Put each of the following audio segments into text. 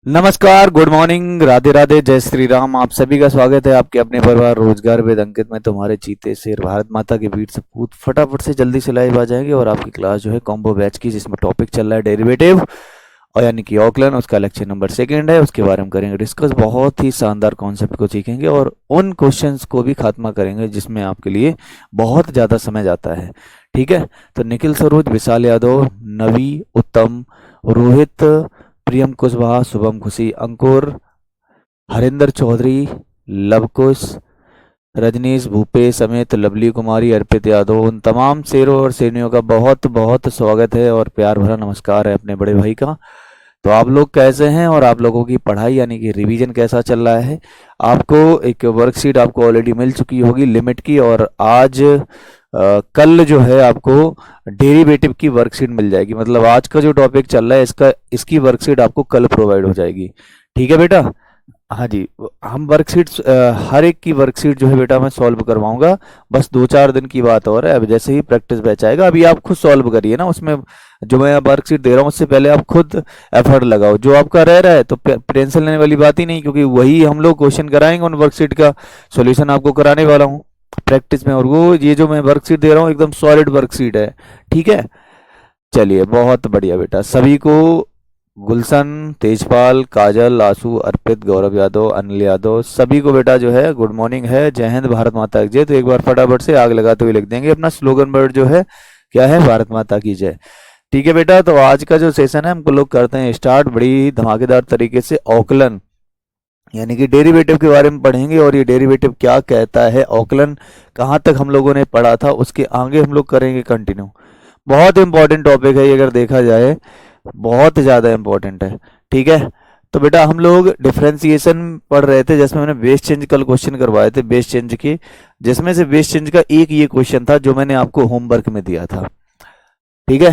नमस्कार, good morning, Radhe Radhe, जय श्री राम। आप सभी का स्वागत है आपके अपने परिवार रोजगार वेद अंकित में। तुम्हारे चीते शेर भारत माता के वीर सपूत फटाफट से जल्दी से लाइव आ जाएंगे और आपकी क्लास जो है कॉम्बो बैच की, जिसमें टॉपिक चल रहा है डेरिवेटिव और यानी कि ऑकलन। उसका लेक्चर नंबर 2 है, उसके बारे में करेंगे डिस्कस। बहुत ही शानदार कॉन्सेप्ट को सीखेंगे और उन क्वेश्चंस को भी खात्मा करेंगे जिसमें आपके लिए बहुत ज़्यादा समय जाता है। ठीक है, तो निखिल सरोज, विशाल यादव, नवी, उत्तम, रोहित, प्रियम कुशवाहा, शुभम खुशी, अंकुर, हरिंदर चौधरी, लवकुश, रजनीश भूपे समेत लवली कुमारी, अर्पित यादव, उन तमाम शेरों और शेरनियों का बहुत बहुत स्वागत है और प्यार भरा नमस्कार है अपने बड़े भाई का। तो आप लोग कैसे हैं और आप लोगों की पढ़ाई यानी कि रिवीजन कैसा चल रहा है? आपको एक वर्कशीट आपको ऑलरेडी मिल चुकी होगी लिमिट की, और आज कल जो है आपको डेरिवेटिव की वर्कशीट मिल जाएगी। मतलब आज का जो टॉपिक चल रहा है इसकी वर्कशीट आपको कल प्रोवाइड हो जाएगी। ठीक है बेटा? हाँ जी, हम वर्कशीट्स हर एक की वर्कशीट जो है बेटा मैं सॉल्व करवाऊंगा। बस 2-4 दिन की बात और है। अब जैसे ही प्रैक्टिस बैच आएगा, अभी आप खुद सॉल्व करिए ना। उसमें जो मैं वर्कशीट दे रहा हूँ उससे पहले आप खुद एफर्ट लगाओ। जो आपका रह रहा है तो टेंशन लेने वाली बात ही नहीं, क्योंकि वही हम लोग क्वेश्चन कराएंगे, उन वर्कशीट का सॉल्यूशन आपको कराने वाला हूँ प्रैक्टिस में। और वो ये जो मैं वर्कशीट दे रहा हूँ एकदम सॉलिड वर्कशीट है। ठीक है, चलिए बहुत बढ़िया बेटा। सभी को, गुलशन, तेजपाल, काजल, आशु, अर्पित, गौरव यादव, अनिल यादव, सभी को बेटा जो है गुड मॉर्निंग है। जय हिंद, भारत माता की जय। तो एक बार फटाफट से आग लगाते हुए लिख देंगे अपना स्लोगन वर्ड जो है क्या है, भारत माता की जय। ठीक है बेटा, तो आज का जो सेशन है हमको लोग करते हैं स्टार्ट बड़ी धमाकेदार तरीके से। औकलन यानी कि डेरिवेटिव के बारे में पढ़ेंगे, और ये डेरिवेटिव क्या कहता है, औकलन कहाँ तक हम लोगों ने पढ़ा था, उसके आगे हम लोग करेंगे कंटिन्यू। बहुत इंपॉर्टेंट टॉपिक है ये, अगर देखा जाए बहुत ज़्यादा इंपॉर्टेंट है। ठीक है, तो बेटा हम लोग डिफरेंशिएशन पढ़ रहे थे, जिसमें मैंने बेस चेंज कल क्वेश्चन करवाए थे बेस चेंज के, जिसमें से बेस चेंज का एक ये क्वेश्चन था जो मैंने आपको होमवर्क में दिया था। ठीक है,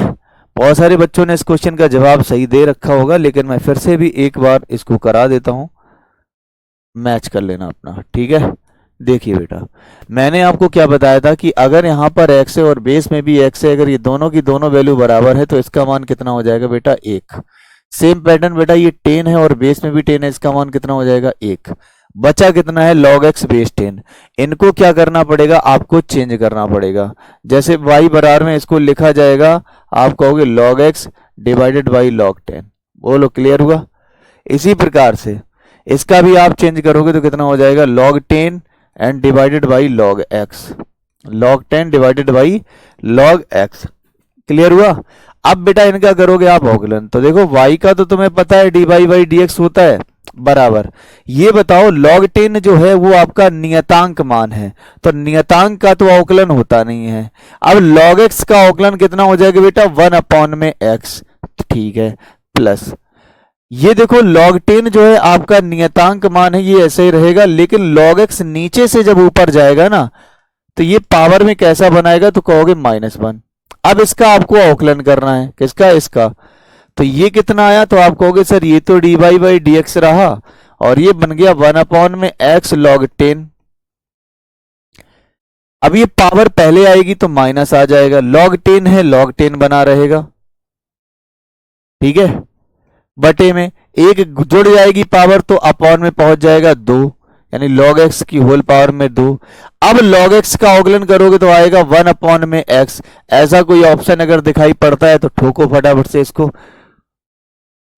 बहुत सारे बच्चों ने इस क्वेश्चन का जवाब सही दे रखा होगा, लेकिन मैं फिर से भी एक बार इसको करा देता हूँ, मैच कर लेना अपना। ठीक है, देखिए बेटा, मैंने आपको क्या बताया था कि अगर यहाँ पर x है और बेस में भी x है, अगर ये दोनों की दोनों वैल्यू बराबर है तो इसका मान कितना हो जाएगा बेटा, 1। सेम पैटर्न बेटा, ये 10 है और बेस में भी 10 है, इसका मान कितना हो जाएगा, 1। बचा कितना है, log x बेस 10। इनको क्या करना पड़ेगा, आपको चेंज करना पड़ेगा। जैसे y बराबर में इसको लिखा जाएगा, आप कहोगे log x divided by log 10। बोलो क्लियर हुआ? इसी प्रकार से इसका भी आप चेंज करोगे तो कितना हो जाएगा, log 10 and divided by log x। log 10 divided by log x। Clear हुआ? अब बेटा इनका करोगे आप औकलन, तो देखो y का तो तुम्हें पता है dy बाई dx होता है बराबर। ये बताओ log 10 जो है वो आपका नियतांक मान है, तो नियतांक का तो औकलन होता नहीं है। अब log x का औकलन कितना हो जाएगा बेटा, 1/x। ठीक है, प्लस ये देखो log 10 जो है आपका नियतांक मान है, ये ऐसे ही रहेगा, लेकिन log x नीचे से जब ऊपर जाएगा ना तो ये पावर में कैसा बनाएगा, तो कहोगे -1। अब इसका आपको औकलन करना है, किसका, इसका। तो ये कितना आया, तो आप कहोगे सर ये तो dy बाई dx रहा और ये बन गया 1/x log 10। अब ये पावर पहले आएगी तो माइनस आ जाएगा, log 10 है log 10 बना रहेगा। ठीक है, बटे में एक जुड़ जाएगी पावर तो अपॉन में पहुंच जाएगा 2, यानी log x की होल पावर में 2। अब log x का अवकलन करोगे तो आएगा 1/x। ऐसा कोई ऑप्शन अगर दिखाई पड़ता है तो ठोको फटाफट से इसको।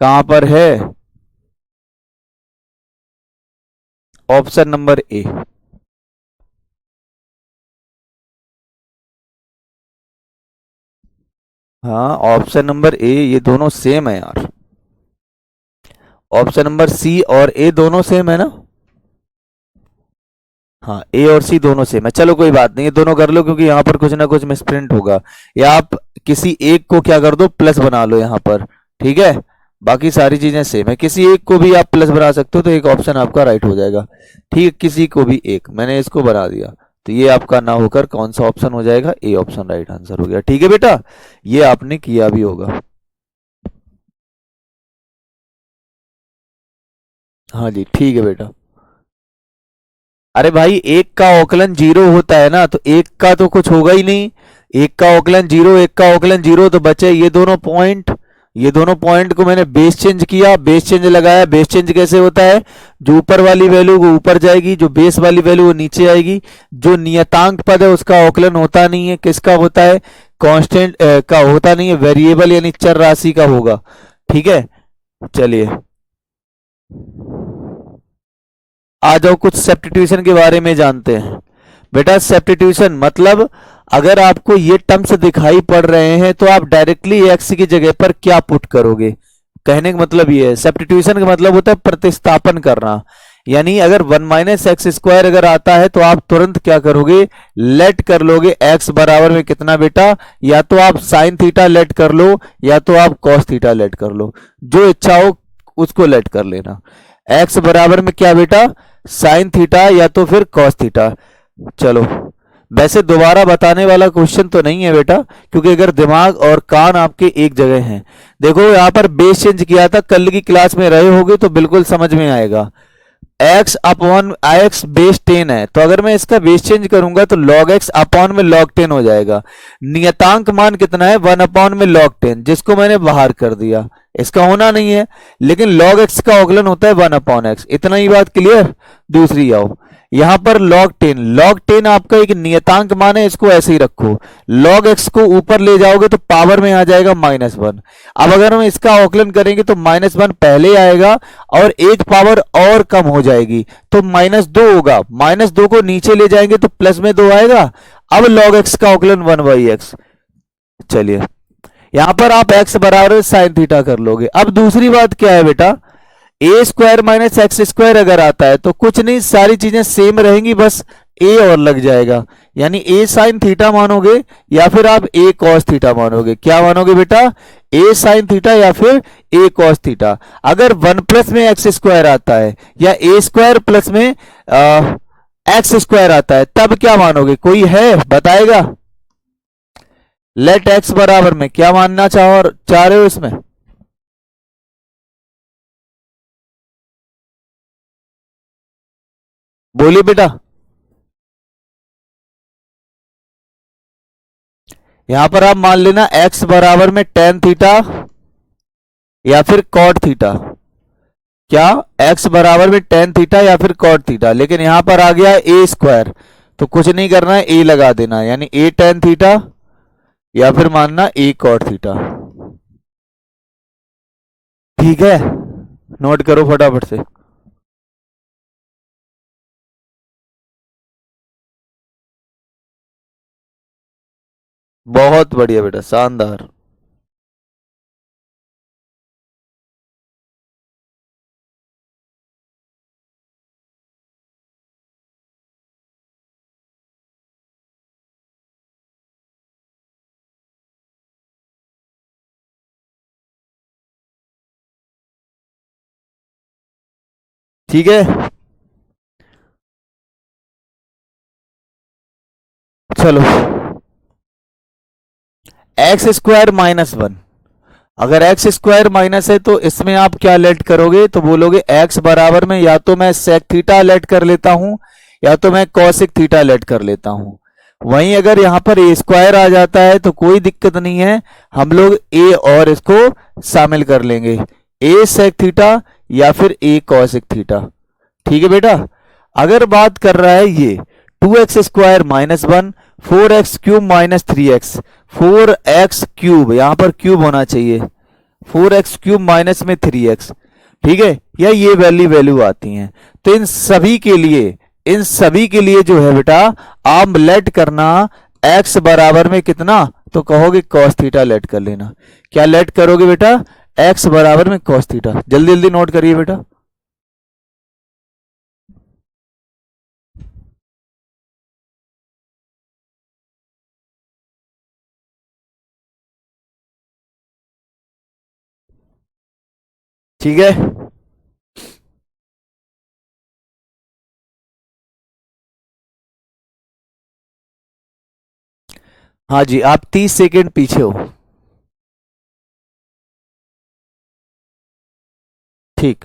कहां पर है, ऑप्शन नंबर ए। हाँ, ऑप्शन नंबर ए, ये दोनों सेम है यार। ऑप्शन नंबर सी और ए दोनों सेम है ना? हाँ, ए और सी दोनों सेम है। चलो कोई बात नहीं, ये दोनों कर लो, क्योंकि यहाँ पर कुछ ना कुछ मिसप्रिंट होगा, या आप किसी एक को क्या कर दो, प्लस बना लो यहाँ पर। ठीक है, बाकी सारी चीजें सेम है, किसी एक को भी आप प्लस बना सकते हो तो एक ऑप्शन आपका राइट हो जाएगा। ठीक, किसी को भी एक, मैंने इसको बना दिया तो ये आपका ना होकर कौन सा ऑप्शन हो जाएगा, ए ऑप्शन राइट आंसर हो गया। ठीक है बेटा, ये आपने किया भी होगा। हाँ जी, ठीक है बेटा। अरे भाई, एक का औकलन 0 होता है ना, तो एक का तो कुछ होगा ही नहीं। एक का औकलन 0, एक का औकलन 0, तो बचे ये दोनों पॉइंट, ये दोनों पॉइंट को मैंने बेस चेंज किया, बेस चेंज लगाया। बेस चेंज कैसे होता है? जो ऊपर वाली वैल्यू वो ऊपर जाएगी, जो बेस वाली वैल्यू वो नीचे आएगी। जो नियतांक पद है उसका अवकलन होता नहीं है। किसका होता है? कांस्टेंट का होता नहीं है, वेरिएबल यानी चर राशि का होगा। ठीक है, चलिए आ जाओ कुछ सब्स्टिट्यूशन के बारे में जानते हैं। बेटा सब्स्टिट्यूशन मतलब अगर आपको ये टर्म्स दिखाई पड़ रहे हैं तो आप डायरेक्टली एक्स की जगह पर क्या पुट करोगे? कहने का मतलब ये है, सब्स्टिट्यूशन का मतलब होता है प्रतिस्थापन करना। यानी अगर 1 - x² अगर आता है तो आप तुरंत क्या करोगे? लेट कर लोगे x बराबर में कितना बेटा? या तो आप साइन थीटा लेट कर लो या तो आप कॉस थीटा लेट कर लो, जो इच्छा हो उसको लेट कर लेना। x बराबर में क्या बेटा? साइन थीटा या तो फिर कॉस थीटा। चलो, वैसे दोबारा बताने वाला क्वेश्चन तो नहीं है बेटा, क्योंकि अगर दिमाग और कान आपके एक जगह हैं। देखो यहाँ पर बेस चेंज किया था, कल की क्लास में रहे होगे तो बिल्कुल समझ में आएगा। x अपॉन x बेस 10 है, तो अगर मैं इसका बेस चेंज करूंगा तो log x अपॉन में log 10 हो जाएगा। नियतांक मान कितना है? 1 अपॉन में log 10, जिसको मैंने बाहर कर दिया, इसका होना नहीं है। लेकिन log x का अवकलन होता है 1 अपॉन x। इतना ही बात क्लियर? दूसरी आओ, यहां पर log 10 आपका एक नियतांक मान है, इसको ऐसे ही रखो। log x को ऊपर ले जाओगे तो पावर में आ जाएगा -1। अब अगर हम इसका अवकलन करेंगे तो -1 पहले आएगा और एक पावर और कम हो जाएगी तो -2 होगा। -2 को नीचे ले जाएंगे तो प्लस में 2 आएगा। अब log x का अवकलन 1/x। चलिए यहां पर आप x बराबर साइन थीटा कर लोगे। अब दूसरी बात क्या है बेटा? a² - x² अगर आता है तो कुछ नहीं, सारी चीजें सेम रहेंगी, बस a और लग जाएगा। यानी a साइन थीटा मानोगे या फिर आप a कॉस थीटा मानोगे। क्या मानोगे बेटा? a साइन थीटा या फिर a कॉस थीटा। अगर 1 में x² आता है या a² प्लस में x² आता है तब क्या मानोगे? कोई है बताएगा? लेट x बराबर में क्या मानना चाह रहे हो इसमें? बोलिए बेटा। यहां पर आप मान लेना x बराबर में tan थीटा या फिर cot थीटा। क्या? x बराबर में tan थीटा या फिर cot थीटा। लेकिन यहां पर आ गया a², तो कुछ नहीं करना है, a लगा देना, यानी a tan थीटा या फिर मानना a cot थीटा। ठीक है, नोट करो फटाफट से। बहुत बढ़िया बेटा, शानदार। ठीक है, चलो x² - 1। अगर x² माइनस है तो इसमें आप क्या लेट करोगे? तो बोलोगे x बराबर में या तो मैं सेक थीटा लेट कर लेता हूं या तो मैं कॉसिक थीटा लेट कर लेता हूं। वहीं अगर यहां पर a² आ जाता है तो कोई दिक्कत नहीं है, हम लोग a और इसको शामिल कर लेंगे, a सेक थीटा या फिर a कॉसिक थीटा। ठीक है बेटा। अगर बात कर रहा है ये 2x² - 1, 4x³ - 3x, 4x³ यहां पर क्यूब होना चाहिए, 4x³ माइनस में 3x। ठीक है, या ये वैल्यू आती हैं। तो इन सभी के लिए जो है बेटा आप लेट करना x बराबर में कितना? तो कहोगे cos थीटा लेट कर लेना। क्या लेट करोगे बेटा? x बराबर में cos थीटा। जल्दी जल्दी नोट करिए बेटा। ठीक है, हाँ जी, आप 30 सेकेंड पीछे हो। ठीक,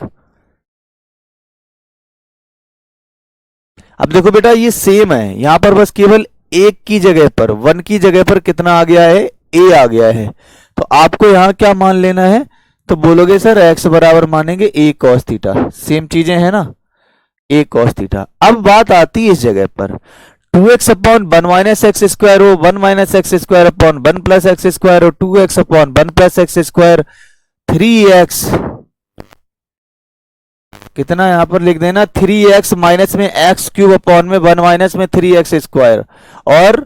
अब देखो बेटा ये सेम है, यहां पर बस केवल एक की जगह पर 1 की जगह पर कितना आ गया है? ए आ गया है, तो आपको यहाँ क्या मान लेना है, तो बोलोगे सर एक्स बराबर मानेंगे ए कॉस थीटा, सेम चीजें हैं ना, ए कॉस थीटा। अब बात आती है इस जगह पर 2x upon 1 minus x square हो 1 minus x square upon 1 plus x square हो 2x upon 1 plus x square 3x, कितना यहां पर लिख देना 3x माइनस में एक्स क्यूब अपॉन में 1 माइनस में 3x स्क्वायर, और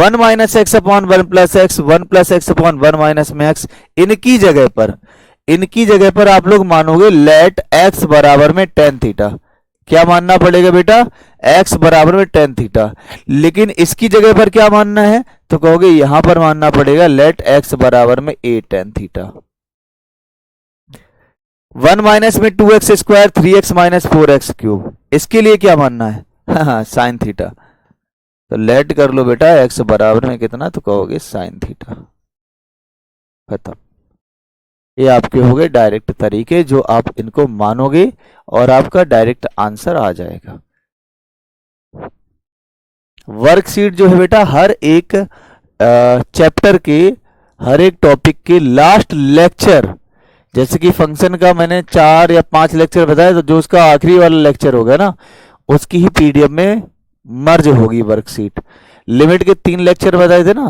1 minus x upon 1 plus x 1 plus x upon 1 minus में एक्स, इनकी जगह पर आप लोग मानोगे लेट x बराबर में tan थीटा। क्या मानना पड़ेगा बेटा, x बराबर में tan थीटा। लेकिन इसकी जगह पर क्या मानना है, तो कहोगे यहां पर मानना पड़ेगा लेट x बराबर में a tan थीटा। 1 माइनस में 2x square 3x minus 4x cube, इसके लिए क्या मानना है, हाँ साइन थीटा। तो लेट कर लो बेटा x बराबर में कितना, तो कहोगे साइन थीटा, खत्म। ये आपके हो गए डायरेक्ट तरीके जो आप इनको मानोगे और आपका डायरेक्ट आंसर आ जाएगा। वर्कशीट जो है बेटा हर एक चैप्टर के, हर एक टॉपिक के लास्ट लेक्चर, जैसे कि फंक्शन का मैंने 4 या 5 लेक्चर बताया, तो जो उसका आखिरी वाला लेक्चर होगा ना, उसकी ही पीडीएफ में मर्ज होगी वर्कशीट। लिमिट के 3 लेक्चर बताए थे ना,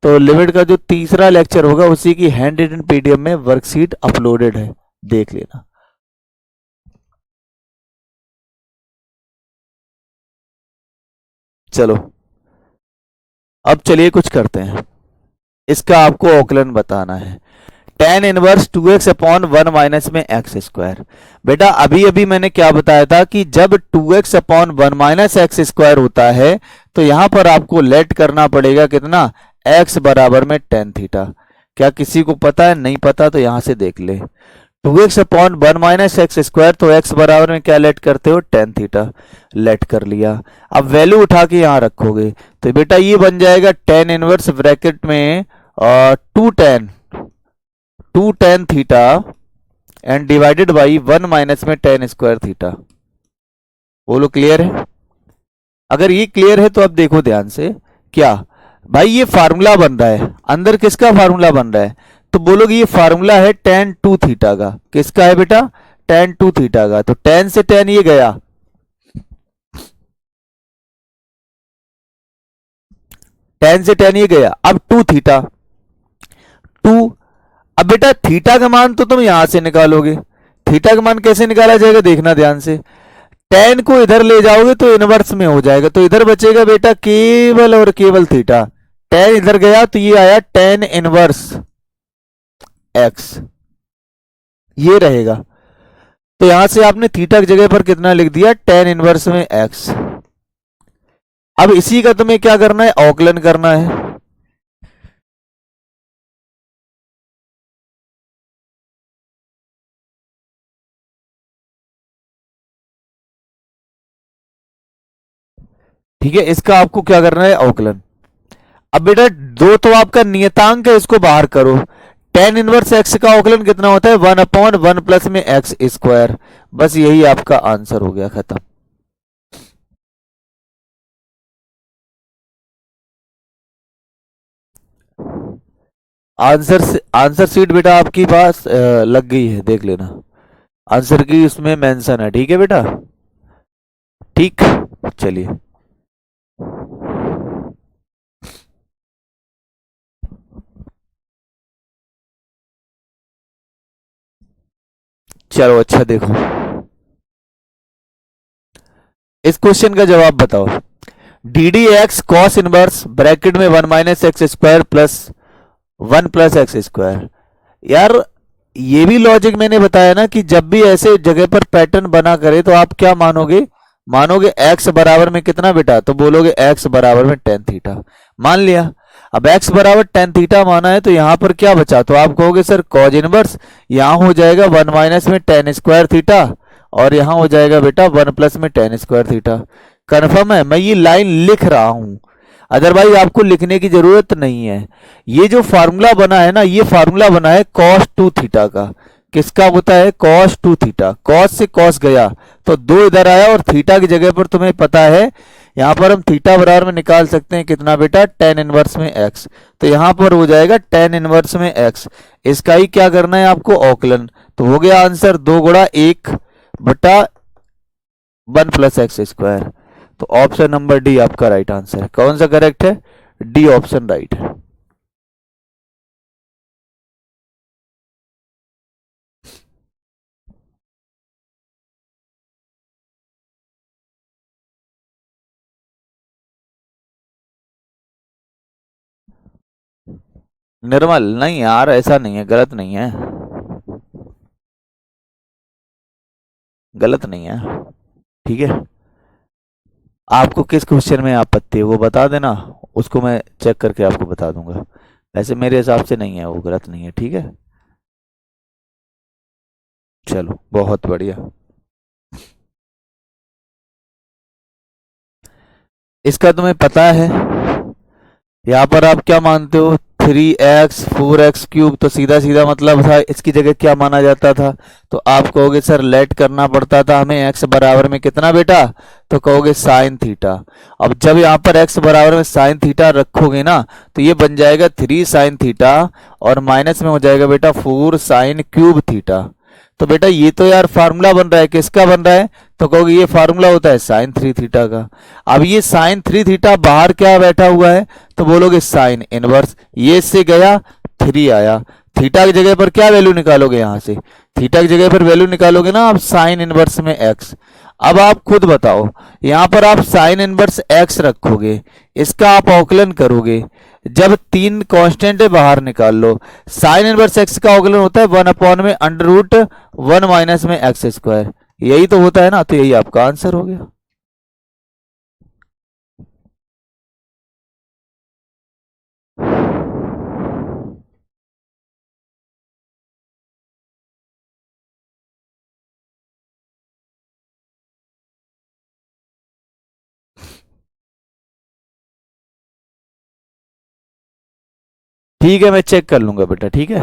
तो लिमिट का जो तीसरा लेक्चर होगा उसी की हैंड रिटन पीडीएफ में वर्कशीट अपलोडेड है, देख लेना। चलो अब चलिए कुछ करते हैं, इसका आपको औकलन बताना है। tan inverse 2x upon 1 minus में एक्स स्क्वायर। बेटा अभी अभी मैंने क्या बताया था कि जब 2x upon 1 minus x square होता है तो यहां पर आपको लेट करना पड़ेगा कितना, x बराबर में tan थीटा। क्या किसी को पता है, नहीं पता तो यहां से देख ले। 2x upon 1 minus x square, तो x बराबर में क्या लेट करते हो, tan थीटा, लेट कर लिया। अब वैल्यू उठा के यहां रखोगे तो बेटा ये बन जाएगा tan इनवर्स ब्रैकेट में 2 tan theta and divided by 1 minus में tan स्क्वायर थीटा। बोलो क्लियर है? अगर ये क्लियर है तो अब देखो ध्यान से, क्या भाई ये फार्मूला बन रहा है, अंदर किसका फार्मूला बन रहा है, तो बोलोगे ये फार्मूला है tan 2 थीटा का। किसका है बेटा, tan 2 थीटा का। तो tan से tan ये गया, tan से tan ये गया। अब 2 थीटा 2, अब बेटा थीटा का मान तो तुम यहां से निकालोगे। थीटा का मान कैसे निकाला जाएगा, देखना ध्यान से। tan को इधर ले जाओगे तो इनवर्स में हो जाएगा, तो इधर बचेगा बेटा केवल और केवल थीटा। tan इधर गया तो ये आया tan इनवर्स x, ये रहेगा। तो यहां से आपने थीटा की जगह पर कितना लिख दिया, tan इनवर्स में x। अब इसी का तुम्हें क्या करना है, औकलन करना है। ठीक है, इसका आपको क्या करना है, औकलन। अब बेटा दो तो आपका नियतांक है, इसको बाहर करो। tan इनवर्स x का औकलन कितना होता है, 1 अपॉन 1 प्लस में एक्स स्क्वायर। बस यही आपका आंसर हो गया, खत्म। आंसर शीट बेटा आपकी पास लग गई है, देख लेना। आंसर की उसमें मेंशन है, ठीक है बेटा, ठीक। चलिए चलो, अच्छा देखो इस क्वेश्चन का जवाब बताओ। D D x cos inverse bracket में 1 minus x square plus 1 plus x square. यार ये भी लॉजिक मैंने बताया ना कि जब भी ऐसे जगह पर पैटर्न बना करे तो आप क्या मानोगे, मानोगे x बराबर में कितना बेटा, तो बोलोगे x बराबर में tan थीटा। मान लिया। अब x बराबर tan थीटा माना है तो यहां पर क्या बचा, तो आप कहोगे सर cos इनवर्स, यहां हो जाएगा 1 माइनस में tan स्क्वायर थीटा, और यहां हो जाएगा बेटा 1 प्लस में tan स्क्वायर थीटा। कन्फर्म है, मैं ये लाइन लिख रहा हूं, अदरवाइज आपको लिखने की जरूरत नहीं है। ये जो फार्मूला बना है ना, ये फार्मूला बना है cos 2 थीटा का। किसका होता है, cos 2 थीटा। cos से cos गया तो 2 इधर आया, और थीटा की जगह पर तुम्हें पता है यहाँ पर हम थीटा बराबर में निकाल सकते हैं कितना बेटा, टेन इनवर्स में एक्स। तो यहाँ पर हो जाएगा टेन इनवर्स में एक्स। इसका ही क्या करना है आपको, औकलन। तो हो गया आंसर 2 गुणा 1/1 प्लस एक्स स्क्वायर। तो ऑप्शन नंबर डी आपका राइट आंसर है। कौन सा करेक्ट है, डी ऑप्शन राइट है। निर्मल नहीं यार, ऐसा नहीं है, गलत नहीं है, गलत नहीं है। ठीक है, आपको किस क्वेश्चन में आपत्ति है वो बता देना, उसको मैं चेक करके आपको बता दूंगा। वैसे मेरे हिसाब से नहीं है, वो गलत नहीं है। ठीक है, चलो बहुत बढ़िया। इसका तुम्हें पता है, यहाँ पर आप क्या मानते हो, 3x 4x³ तो सीधा सीधा मतलब था इसकी जगह क्या माना जाता था। तो आप कहोगे सर लेट करना पड़ता था हमें x बराबर में कितना बेटा, तो कहोगे साइन थीटा। अब जब यहाँ पर x बराबर में साइन थीटा रखोगे ना, तो ये बन जाएगा 3 साइन थीटा और माइनस में हो जाएगा बेटा 4 साइन क्यूब थीटा। तो बेटा ये तो यार फार्मूला बन रहा है, किसका बन रहा है, तो कहोगे ये फार्मूला होता है साइन 3 थीटा का। अब ये साइन 3 थीटा बाहर क्या बैठा हुआ है, तो बोलोगे साइन इनवर्स, ये से गया 3 आया। थीटा की जगह पर क्या वैल्यू निकालोगे, यहां से थीटा की जगह पर वैल्यू निकालोगे ना आप साइन इनवर्स में एक्स। अब आप खुद बताओ, यहां पर आप साइन इनवर्स एक्स रखोगे, इसका आप औकलन करोगे, जब 3 कांस्टेंट बाहर निकाल लो। साइन इनवर्स एक्स का औकलन होता है 1/√1 माइनस में एक्स स्क्वायर, यही तो होता है ना। तो यही आपका आंसर हो गया। ठीक है, मैं चेक कर लूंगा बेटा, ठीक है।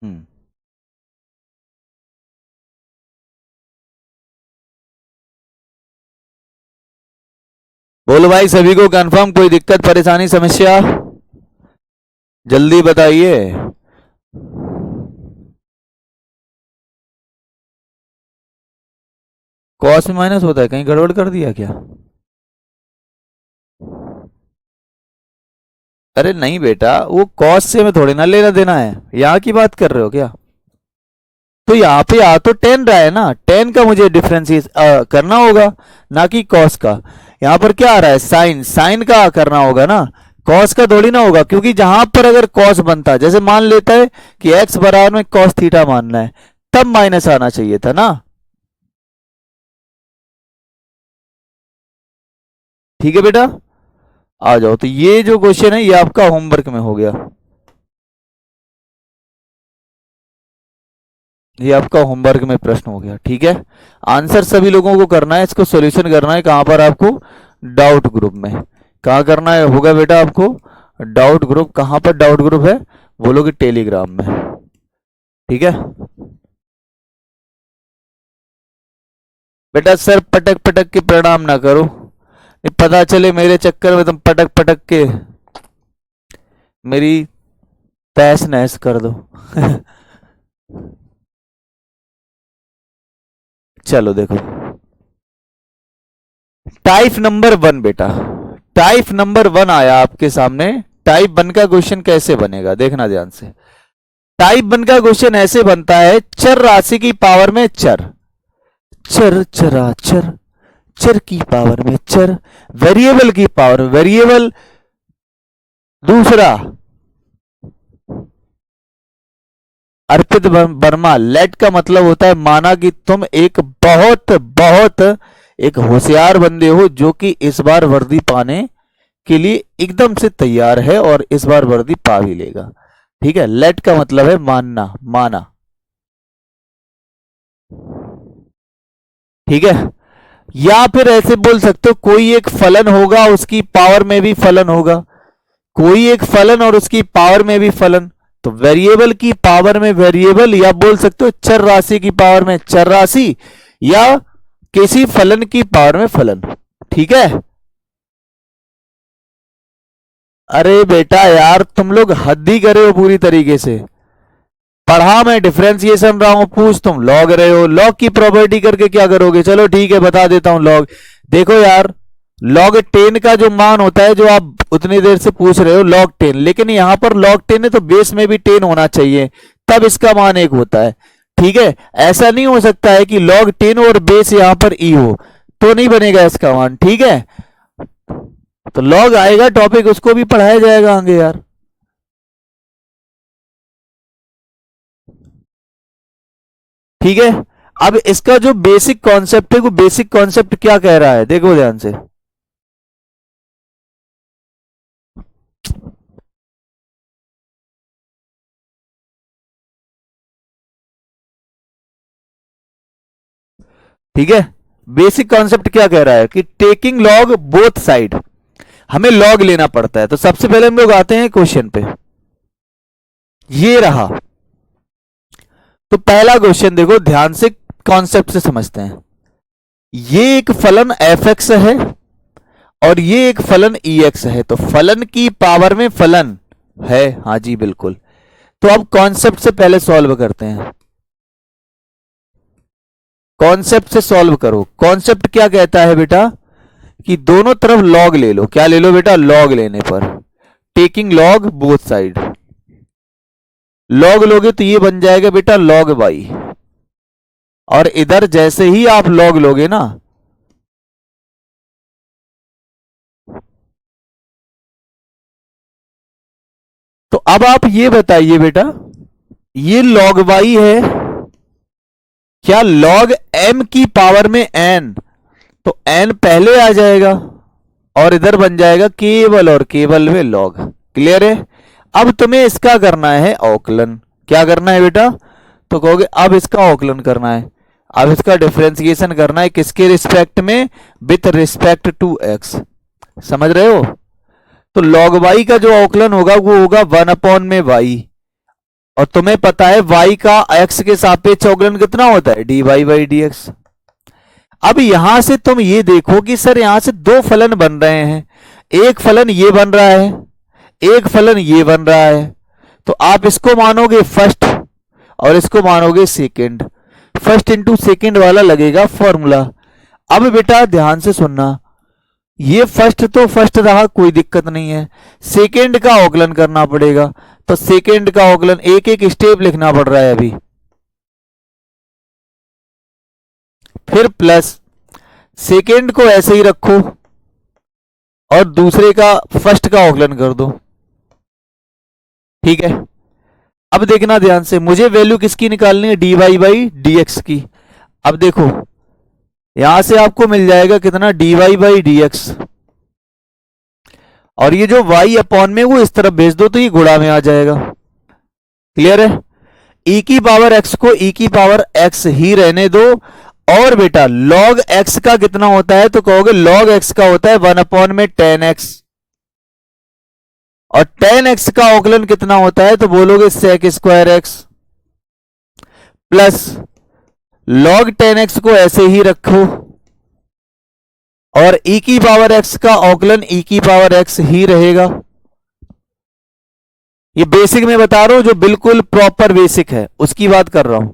हम्म, बोलो भाई सभी को कंफर्म, कोई दिक्कत परेशानी समस्या, जल्दी बताइए। कॉस में माइनस होता है, कहीं गड़बड़ कर दिया क्या? अरे नहीं बेटा, वो कॉस से में थोड़ी ना लेना देना है, यहाँ की बात कर रहे हो क्या? तो यहाँ पे आ तो टेन रहा है ना, टेन का मुझे डिफरेंशिएट करना होगा, ना कि कॉस का। यहाँ पर क्या आ रहा है, साइन, साइन का करना होगा ना, कॉस का थोड़ी ना होगा। क्योंकि जहां पर अगर कॉस बनता है, जैसे मान लेता है कि एक्स बराबर में कॉस थीटा मानना है, तब माइनस आना चाहिए था ना। ठीक है बेटा, आ जाओ। तो ये जो क्वेश्चन है ये आपका होमवर्क में हो गया, ये आपका होमवर्क में प्रश्न हो गया। ठीक है, आंसर सभी लोगों को करना है, इसको सॉल्यूशन करना है। कहां पर आपको, डाउट ग्रुप में। कहां करना है होगा बेटा आपको, डाउट ग्रुप। कहां पर डाउट ग्रुप है, बोलोगे टेलीग्राम में। ठीक है बेटा, सर पटक पटक के प्रणाम ना करो, पता चले मेरे चक्कर में तुम पटक पटक के मेरी तहस नहस कर दो। चलो देखो, टाइप नंबर 1 बेटा, टाइप नंबर 1 आया आपके सामने। टाइप 1 का क्वेश्चन कैसे बनेगा, देखना ध्यान से। टाइप 1 का क्वेश्चन ऐसे बनता है, चर राशि की पावर में चर, चर चराचर, चर की पावर में चर, वेरिएबल की पावर वेरिएबल। दूसरा, अर्पित वर्मा, लेट का मतलब होता है माना कि तुम एक बहुत बहुत एक होशियार बंदे हो, जो कि इस बार वर्दी पाने के लिए एकदम से तैयार है और इस बार वर्दी पा भी लेगा। ठीक है, लेट का मतलब है मानना, माना। ठीक है, या फिर ऐसे बोल सकते हो, कोई एक फलन होगा उसकी पावर में भी फलन होगा, कोई एक फलन और उसकी पावर में भी फलन। तो वेरिएबल की पावर में वेरिएबल, या बोल सकते हो चर राशि की पावर में चर राशि, या किसी फलन की पावर में फलन। ठीक है। अरे बेटा यार तुम लोग हद ही करे हो पूरी तरीके से। पढ़ा मैं डिफरेंशिएशन रहा हूं, पूछ तुम लॉग रहे हो। लॉग की प्रॉपर्टी करके क्या करोगे? चलो ठीक है बता देता हूं लॉग। देखो यार लॉग 10 का जो मान होता है, जो आप उतनी देर से पूछ रहे हो लॉग 10, लेकिन यहां पर लॉग 10 है तो बेस में भी 10 होना चाहिए, तब इसका मान 1 होता है। ठीक है। ऐसा नहीं हो सकता है कि log 10 और बेस यहां पर ई हो, तो नहीं बनेगा इसका मान। ठीक है। तो log आएगा टॉपिक, उसको भी पढ़ाया जाएगा आगे यार। ठीक है। अब इसका जो बेसिक कॉन्सेप्ट है, वो बेसिक कॉन्सेप्ट क्या कह रहा है देखो ध्यान से। ठीक है। बेसिक कॉन्सेप्ट क्या कह रहा है कि टेकिंग लॉग बोथ साइड, हमें लॉग लेना पड़ता है। तो सबसे पहले हम लोग आते हैं क्वेश्चन पे। ये रहा तो पहला क्वेश्चन, देखो ध्यान से कॉन्सेप्ट से समझते हैं। ये एक फलन एफ एक्स है और ये एक फलन ई एक्स है, तो फलन की पावर में फलन है। हाँ जी बिल्कुल। तो अब कॉन्सेप्ट से पहले सॉल्व करते हैं। कॉन्सेप्ट से सॉल्व करो। कॉन्सेप्ट क्या कहता है बेटा कि दोनों तरफ लॉग ले लो। क्या ले लो बेटा? लॉग लेने पर taking log both side. Log लोगे तो ये बन जाएगा बेटा लॉग वाई, और इधर जैसे ही आप लॉग लोगे ना, तो अब आप ये बताइए बेटा, ये log y है, क्या log m की पावर में n, तो n पहले आ जाएगा और इधर बन जाएगा केवल और केवल में log। क्लियर है? अब तुम्हें इसका करना है अवकलन। क्या करना है बेटा? तो कहोगे अब इसका अवकलन करना है, अब इसका डिफरेंशिएशन करना है। किसके रिस्पेक्ट में? With respect to x। समझ रहे हो? तो log y का जो अवकलन होगा वो होगा 1 में y, और तुम्हें पता है y का x के सापेक्ष अवकलन कितना होता है? dy by dx। अब यहां से तुम ये देखो कि सर यहां से दो फलन बन रहे हैं, एक फलन ये बन रहा है, एक फलन ये बन रहा है। तो आप इसको मानोगे फर्स्ट और इसको मानोगे सेकंड। फर्स्ट इंटू सेकंड वाला लगेगा फॉर्मूला। अब बेटा ध्यान से सुनना, ये फर्स्ट तो फर्स्ट रहा, कोई दिक्कत नहीं है। सेकंड का अवकलन करना पड़ेगा, तो सेकंड का अवकलन एक एक स्टेप लिखना पड़ रहा है अभी। फिर प्लस सेकंड को ऐसे ही रखो और दूसरे का फर्स्ट का अवकलन कर दो। ठीक है। अब देखना ध्यान से, मुझे वैल्यू किसकी निकालनी है? dy बाई dx की। अब देखो यहां से आपको मिल जाएगा कितना? dy बाई dx, और ये जो y अपॉन में वो इस तरफ भेज दो तो ये गुणा में आ जाएगा। क्लियर है? e की पावर x को e की पावर x ही रहने दो। और बेटा log x का कितना होता है? तो कहोगे log x का होता है 1 में tan x, और tan x का अवकलन कितना होता है? तो बोलोगे sec square x, plus log tan x को ऐसे ही रखो, और e की पावर x का अवकलन e की पावर x ही रहेगा। ये बेसिक में बता रहा हूं, जो बिल्कुल प्रॉपर बेसिक है उसकी बात कर रहा हूं।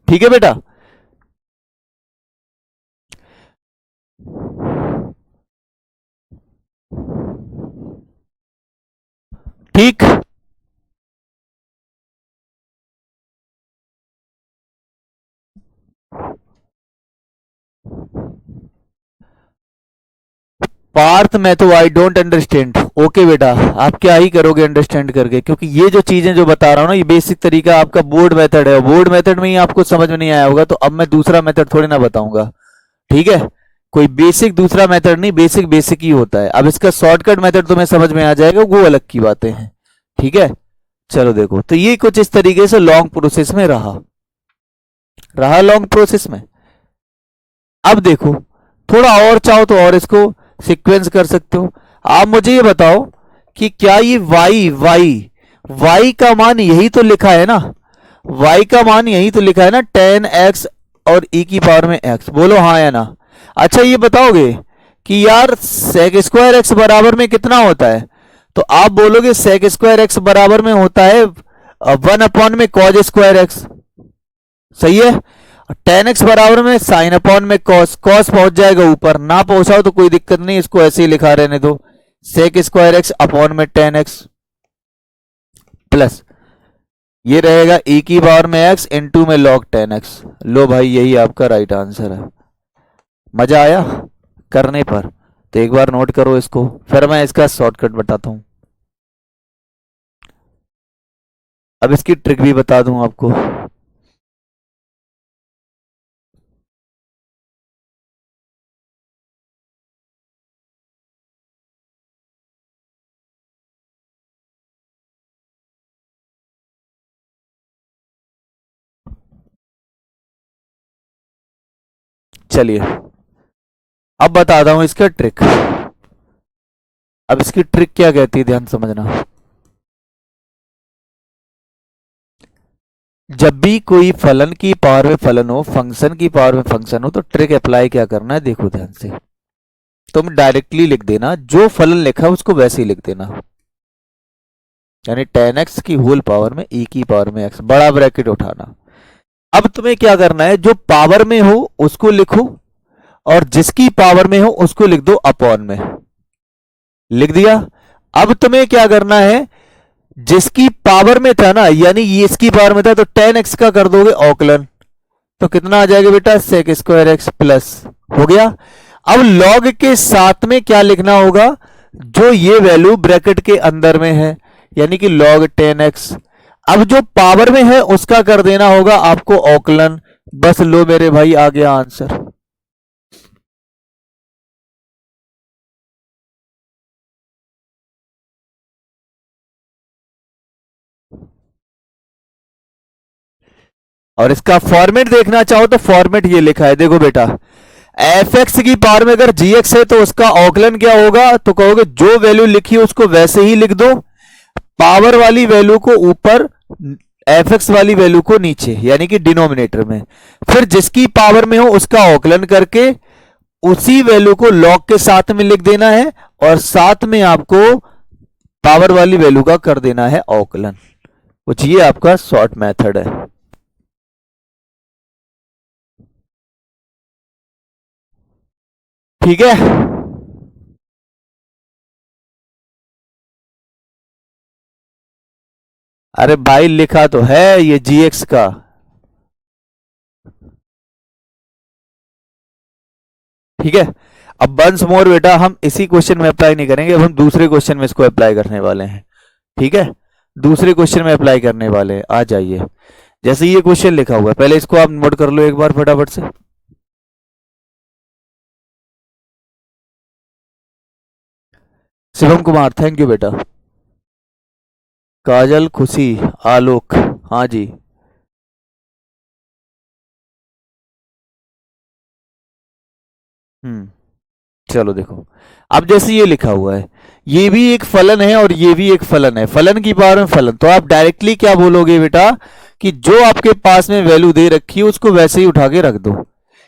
ठीक है बेटा? ठीक। पार्थ मैं तो आई डोंट अंडरस्टैंड। ओके बेटा, आप क्या ही करोगे अंडरस्टैंड करके, क्योंकि ये जो चीजें जो बता रहा हूं ना, ये बेसिक तरीका आपका बोर्ड मेथड है। बोर्ड मेथड में ही आपको समझ में नहीं आया होगा, तो अब मैं दूसरा मेथड थोड़ी ना बताऊंगा। ठीक है? कोई बेसिक दूसरा मेथड नहीं, बेसिक बेसिक ही होता है। अब इसका शॉर्टकट मेथड तुम्हें समझ में आ जाएगा, वो अलग की बातें हैं। ठीक है? चलो देखो, तो ये कुछ इस तरीके से लॉन्ग प्रोसेस में रहा लॉन्ग प्रोसेस में। अब देखो थोड़ा और चाहो तो और इसको सीक्वेंस कर सकते हो। आप मुझे ये बताओ कि क्या ये y का मान यही तो लिखा है ना? y का मान यही तो लिखा है ना, 10x और e की पावर में x। बोलो हाँ या ना। अच्छा ये बताओगे कि यार sec स्क्वायर एक्स बराबर में कितना होता है, तो आप बोलोगे sec स्क्वायर एक्स बराबर में होता है 1 में cos स्क्वायर एक्स। सही है। 10x बराबर में साइन अपॉन में कॉस, कॉस पहुंच जाएगा ऊपर, ना पहुंचाओ तो कोई दिक्कत नहीं, इसको ऐसे ही लिखा रहने दो, सेक स्क्वायर एक्स अपॉन में 10x प्लस ये रहेगा e की पावर में x इनटू में log 10x। लो भाई यही आपका राइट आंसर है। मजा आया करने पर? तो एक बार नोट करो इसको, फिर मैं इसका शॉर्टकट बताता हूं। अब इसकी ट्रिक भी बता दूं आपको। चलिए अब बताता हूं इसका ट्रिक। अब इसकी ट्रिक क्या कहती है, ध्यान समझना। जब भी कोई फलन की पावर में फलन हो, फंक्शन की पावर में फंक्शन हो, तो ट्रिक अप्लाई क्या करना है, देखो ध्यान से। तुम डायरेक्टली लिख देना, जो फलन लिखा है उसको वैसे ही लिख देना, यानी 10x की होल पावर में e की पावर में x, बड़ा ब्रैकेट उठाना। अब तुम्हें क्या करना है, जो पावर में हो उसको लिखो और जिसकी पावर में हो उसको लिख दो अपॉन में। लिख दिया। अब तुम्हें क्या करना है, जिसकी पावर में था ना, यानी ये इसकी पावर में था, तो 10x का कर दोगे औकलन, तो कितना आ जाएगा बेटा, सेक स्क्वायर एक्स प्लस। हो गया। अब लॉग के साथ में क्या लिखना होगा, जो ये वैल्यू ब्रैकेट के अंदर में है, यानी कि log 10x। अब जो पावर में है उसका कर देना होगा आपको औकलन। बस लो मेरे भाई आ गया आंसर। और इसका फॉर्मेट देखना चाहो तो फॉर्मेट ये लिखा है, देखो बेटा, एफ एक्स की पावर में अगर जी एक्स है तो उसका औकलन क्या होगा, तो कहोगे जो वैल्यू लिखी है उसको वैसे ही लिख दो, पावर वाली वैल्यू को ऊपर, एफ एक्स वाली वैल्यू को नीचे, यानी कि डिनोमिनेटर में। फिर जिसकी पावर में हो उसका औकलन करके उसी वैल्यू को लॉग के साथ में लिख देना है, और साथ में आपको पावर वाली वैल्यू का कर देना है औकलन। कुछ ये आपका शॉर्ट मेथड है। ठीक है। अरे भाई लिखा तो है ये जी एक्स का। ठीक है। अब वंस मोर बेटा, हम इसी क्वेश्चन में अप्लाई नहीं करेंगे, अब हम दूसरे क्वेश्चन में इसको अप्लाई करने वाले हैं। ठीक है, दूसरे क्वेश्चन में अप्लाई करने वाले हैं। आ जाइए, जैसे ये क्वेश्चन लिखा हुआ है, पहले इसको आप नोट कर लो एक बार फटाफट से। शिवम कुमार, थैंक यू बेटा। काजल, खुशी, आलोक, हाँ जी। हम्म, चलो देखो, अब जैसे ये लिखा हुआ है, ये भी एक फलन है और ये भी एक फलन है, फलन की पावर में फलन, तो आप डायरेक्टली क्या बोलोगे बेटा, कि जो आपके पास में वैल्यू दे रखी है उसको वैसे ही उठा के रख दो,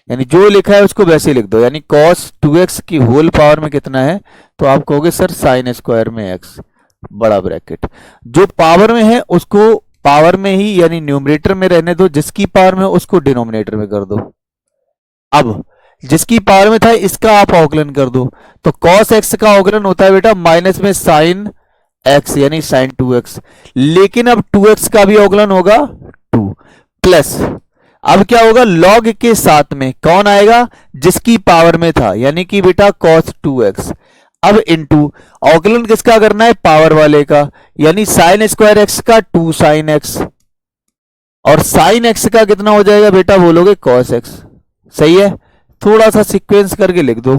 यानी जो लिखा है उसको वैसे ही लिख दो। यानी cos 2x की होल पावर में कितना है, तो आप कहोगे सर साइन स्क्वायर में x, बड़ा ब्रैकेट। जो पावर में है उसको पावर में ही, यानी न्यूमरेटर में रहने दो, जिसकी पावर में उसको डिनोमिनेटर में कर दो। अब जिसकी पावर में था इसका आप अवकलन कर दो, तो cos x का अवकलन होता है बेटा माइनस में साइन x, यानी साइन 2x। लेकिन अब 2x का भी अवकलन होगा 2 प्लस, अब क्या होगा, log के साथ में कौन आएगा, जिसकी पावर में था, यानी कि बेटा cos 2x। अब इनटू अवकलन किसका करना है, पावर वाले का, यानी साइन स्क्वायर एक्स का 2 साइन एक्स, और साइन एक्स का कितना हो जाएगा बेटा, बोलोगे cos x। सही है। थोड़ा सा सीक्वेंस करके लिख दो,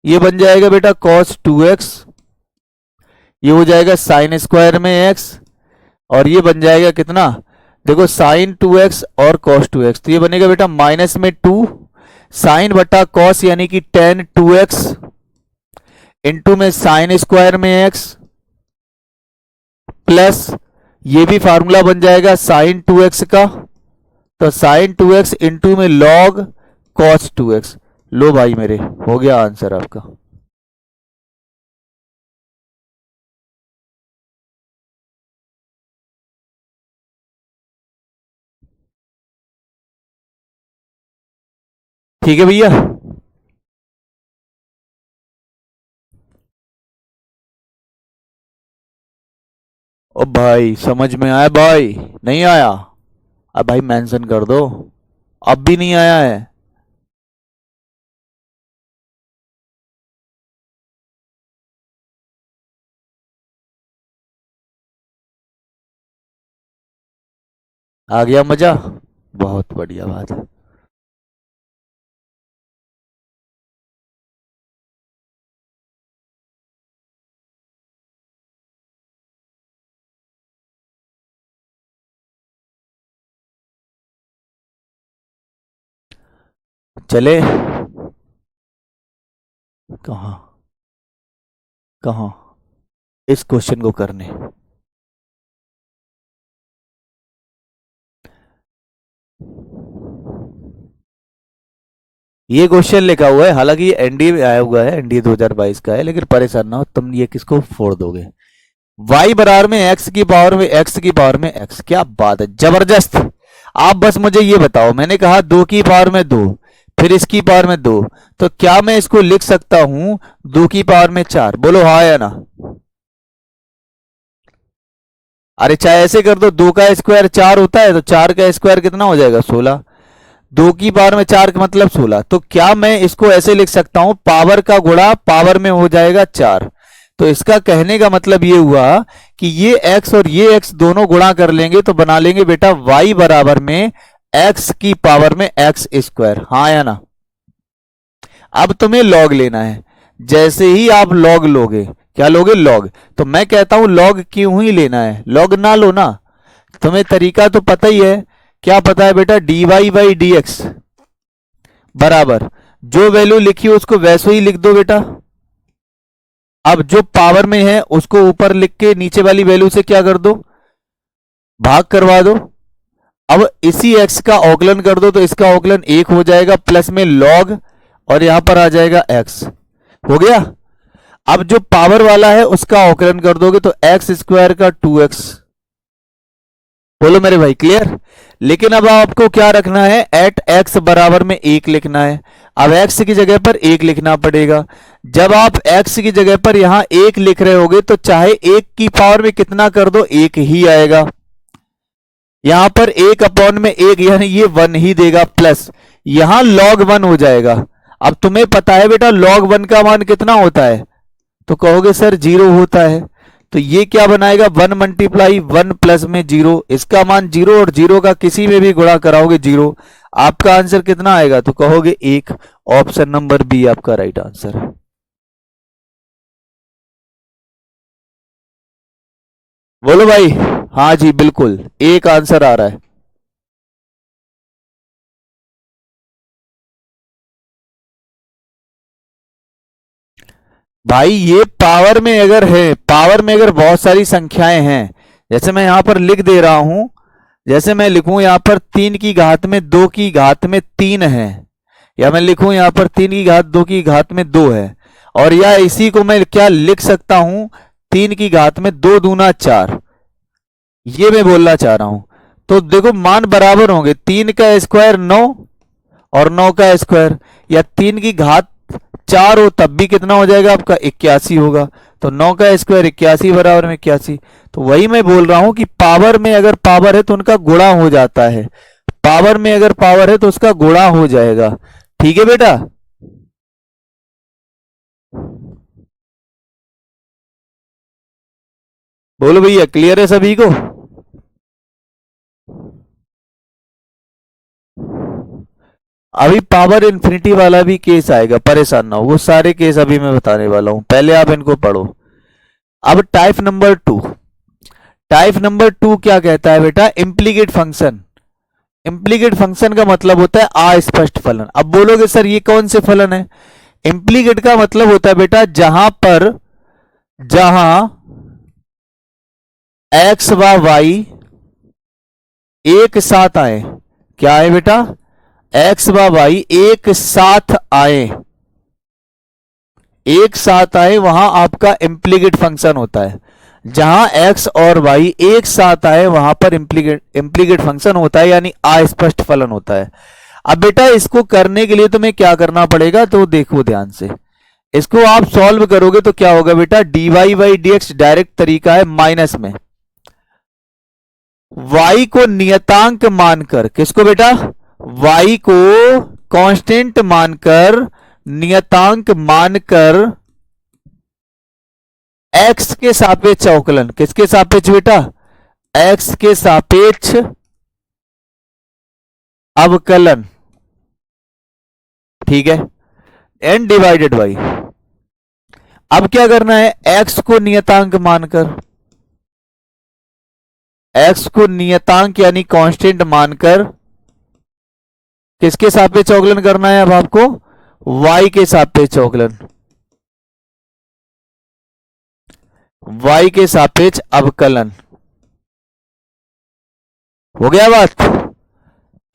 ये बन जाएगा बेटा cos 2x, ये हो जाएगा साइन स्क्वायर में x, और ये बन जाएगा कितना, देखो साइन 2x और cos 2x, तो ये बनेगा बेटा माइनस में 2 साइन बटा cos, यानी कि tan 2x इंटू में साइन स्क्वायर में x प्लस ये भी फार्मूला बन जाएगा साइन 2x का, तो साइन 2x इंटू में लॉग कॉस 2x। लो भाई मेरे, हो गया आंसर आपका। ठीक है भैया। ओ भाई समझ में आया भाई, नहीं आया? अब भाई मेंशन कर दो, अब भी नहीं आया है। आ गया मजा, बहुत बढ़िया बात है। चले, कहाँ कहाँ इस क्वेश्चन को करने। ये क्वेश्चन लिखा हुआ है, हालांकि ये एनडीए में आया हुआ है, एनडीए 2022 का है, लेकिन परेशान ना हो तुम, ये किसको फोड़ दोगे। y बराबर में x की पावर में x की पावर में x, क्या बात है, जबरदस्त। आप बस मुझे ये बताओ, मैंने कहा 2 की पावर में 2, फिर इसकी पावर में 2, तो क्या मैं इसको लिख सकता हूं 2 की पावर में 4? बोलो हाँ या ना। अरे चाहे ऐसे कर दो, 2 का स्क्वायर 4 होता है, तो 4 का स्क्वायर कितना हो जाएगा 16, 2 की पावर में 4 का मतलब 16। तो क्या मैं इसको ऐसे लिख सकता हूं, पावर का गुणा पावर में हो जाएगा 4। तो इसका कहने का मतलब ये हुआ कि ये x और ये x दोनों गुणा कर लेंगे तो बना लेंगे बेटा y बराबर में x की पावर में x स्क्वायर, हाँ या ना। अब तुम्हें लॉग लेना है, जैसे ही आप लॉग लोगे, क्या लोगे, लॉग, तो मैं कहता हूं लॉग क्यों ही लेना है, लॉग ना लो ना। तुम्हें तरीका तो पता ही है, क्या पता है बेटा, dy बाई डी एक्स बराबर जो वैल्यू लिखी हो उसको वैसे ही लिख दो बेटा। अब जो पावर में है उसको ऊपर लिख के नीचे वाली वैल्यू से क्या कर दो, भाग करवा दो। अब इसी x का औकलन कर दो, तो इसका औकलन 1 हो जाएगा, प्लस में log, और यहां पर आ जाएगा x, हो गया। अब जो पावर वाला है उसका औकलन कर दोगे तो एक्स स्क्वायर का 2x। बोलो मेरे भाई क्लियर। लेकिन अब आपको क्या रखना है, एट x बराबर में 1 लिखना है। अब x की जगह पर 1 लिखना पड़ेगा। जब आप x की जगह पर यहां 1 लिख रहे होगे तो चाहे 1 की पावर में कितना कर दो, 1 ही आएगा। यहां पर 1 अपॉन में 1 यानी ये 1 ही देगा, प्लस यहां log 1 हो जाएगा। अब तुम्हें पता है बेटा log 1 का मान कितना होता है, तो कहोगे सर 0 होता है। तो ये क्या बनाएगा, 1 मल्टीप्लाई 1 प्लस में 0, इसका मान 0, और 0 का किसी में भी गुणा कराओगे 0। आपका आंसर कितना आएगा, तो कहोगे 1। ऑप्शन नंबर बी आपका राइट आंसर है। बोलो भाई, हाँ जी बिल्कुल, एक आंसर आ रहा है। भाई ये पावर में अगर है, पावर में अगर बहुत सारी संख्याएं हैं, जैसे मैं यहां पर लिख दे रहा हूं, जैसे मैं लिखूं यहां पर 3 की घात में 2 की घात में 3 है, या मैं लिखूं यहां पर 3 की घात 2 की घात में 2 है, और या इसी को मैं क्या लिख सकता हूं, 3 की घात में 2 दूना 4, ये मैं बोलना चाह रहा हूं। तो देखो मान बराबर होंगे, 3 का स्क्वायर 9 और 9 का स्क्वायर, या 3 की घात 4 हो तब भी कितना हो जाएगा आपका, 81 होगा। तो 9 का स्क्वायर 81 बराबर में 81। तो वही मैं बोल रहा हूं कि पावर में अगर पावर है तो उनका गुणा हो जाता है, पावर में अगर पावर है तो उसका गुणा हो जाएगा। ठीक है बेटा। बोलो भैया क्लियर है सभी को। अभी पावर इन्फिनिटी वाला भी केस आएगा, परेशान ना हो, वो सारे केस अभी मैं बताने वाला हूं, पहले आप इनको पढ़ो। अब टाइप नंबर 2 क्या कहता है बेटा, इम्प्लीकेट फंक्शन। इम्प्लीकेट फंक्शन का मतलब होता है अस्पष्ट फलन। अब बोलोगे सर ये कौन से फलन है, इम्प्लीकेट का मतलब होता है बेटा जहां एक्स व वाई एक साथ आए, क्या आए बेटा, एक्स व वाई एक साथ आए, एक साथ आए, वहां आपका इम्प्लीकेट फंक्शन होता है। जहां एक्स और वाई एक साथ आए वहां पर इम्प्लीकेट फंक्शन होता है, यानी अस्पष्ट फलन होता है। अब बेटा इसको करने के लिए तुम्हें क्या करना पड़ेगा, तो देखो ध्यान से, इसको आप सॉल्व करोगे तो क्या होगा बेटा, D Y by D X direct तरीका है माइनस में y को नियतांक मानकर, किसको बेटा, y को कांस्टेंट मानकर, नियतांक मानकर x के सापेक्ष अवकलन, किसके सापेक्ष बेटा, x के सापेक्ष अवकलन, ठीक है, एन डिवाइडेड बाई, अब क्या करना है, x को नियतांक मानकर, x को नियतांक यानी कांस्टेंट मानकर किसके सापेक्ष अवकलन करना है, अब आपको y के सापेक्ष अवकलन, y के सापेक्ष अवकलन, हो गया बात,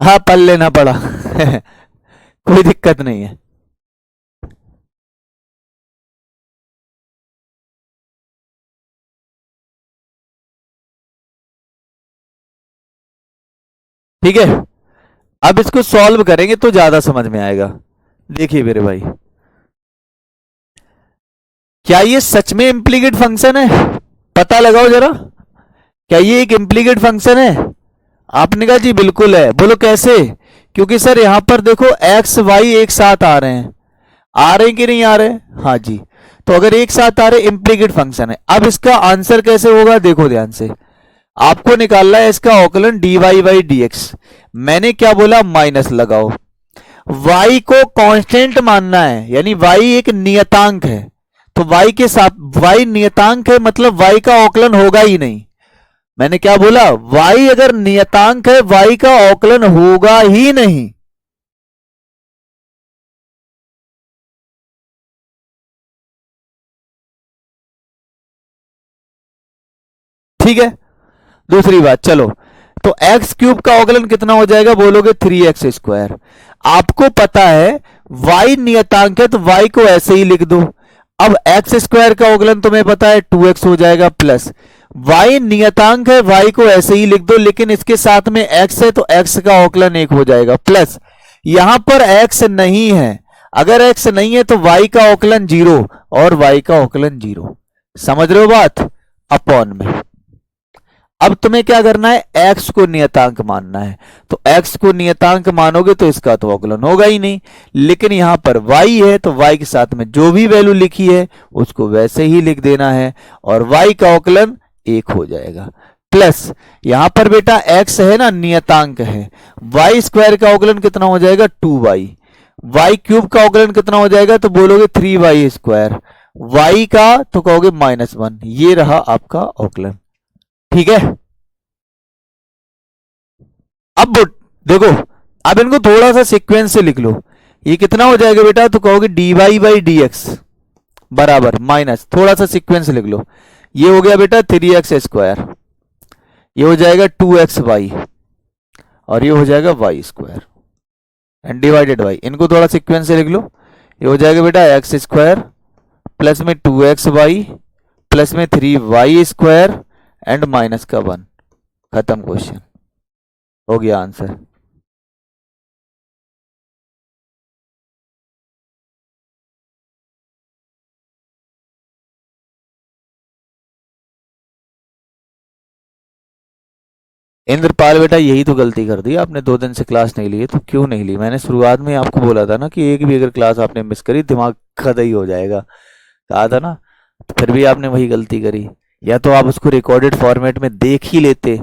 हाँ पढ़ लेना पड़ा कोई दिक्कत नहीं है। ठीक है, अब इसको सॉल्व करेंगे तो ज्यादा समझ में आएगा। देखिए मेरे भाई, क्या ये सच में इम्प्लीकेट फंक्शन है, पता लगाओ जरा, क्या ये एक इम्प्लीकेट फंक्शन है, आपने कहा जी बिल्कुल है, बोलो कैसे, क्योंकि सर यहां पर देखो एक्स वाई एक साथ आ रहे हैं, आ रहे हैं कि नहीं आ रहे, हाँ जी, तो अगर एक साथ आ रहे इम्प्लीकेट फंक्शन है। अब इसका आंसर कैसे होगा, देखो ध्यान से, आपको निकालना है इसका अवकलन D Y by D X, मैंने क्या बोला, माइनस लगाओ, y को कांस्टेंट मानना है, यानी y एक नियतांक है, तो y के साथ, y नियतांक है मतलब y का अवकलन होगा ही नहीं, मैंने क्या बोला, y अगर नियतांक है y का अवकलन होगा ही नहीं, ठीक है। दूसरी बात, चलो तो एक्स क्यूब का अवकलन कितना हो जाएगा, बोलोगे 3x², आपको पता है y नियतांक है तो y को ऐसे ही लिख दो, अब x² का अवकलन तुम्हें पता है 2x हो जाएगा, प्लस y नियतांक है y को ऐसे ही लिख दो, लेकिन इसके साथ में x है तो x का अवकलन 1 हो जाएगा, प्लस यहां पर x नहीं है, अगर x नहीं है तो y का अवकलन 0 और y का अवकलन 0, समझ रहे हो बात, अपॉन में। अब तुम्हें क्या करना है, x को नियतांक मानना है, तो x को नियतांक मानोगे तो इसका तो अवकलन होगा ही नहीं, लेकिन यहां पर y है तो y के साथ में जो भी वैल्यू लिखी है उसको वैसे ही लिख देना है और y का अवकलन 1 हो जाएगा, प्लस यहां पर बेटा x है ना, नियतांक है, y² का अवकलन कितना हो जाएगा 2y, y³ का अवकलन कितना हो जाएगा, तो बोलोगे 3y², y का तो कहोगे -1, ये रहा आपका अवकलन, ठीक है। अब देखो, अब इनको थोड़ा सा सीक्वेंस से लिख लो, ये कितना हो जाएगा बेटा, तो कहोगे D Y by D X बराबर माइनस, थोड़ा सा सीक्वेंस लिख लो, ये हो गया बेटा 3x², ये हो जाएगा 2xy और ये हो जाएगा y² एंड डिवाइडेड बाई, इनको थोड़ा सीक्वेंस से लिख लो, ये हो जाएगा बेटा x² प्लस में 2xy प्लस में 3y² एंड माइनस का 1, खत्म, क्वेश्चन हो गया आंसर। इंद्रपाल बेटा यही तो गलती कर दी आपने, 2 दिन से क्लास नहीं ली है, तो क्यों नहीं ली, मैंने शुरुआत में आपको बोला था ना कि एक भी अगर क्लास आपने मिस करी दिमाग खदा ही हो जाएगा, कहा था ना, तो फिर भी आपने वही गलती करी, या तो आप उसको रिकॉर्डेड फॉर्मेट में देख ही लेते।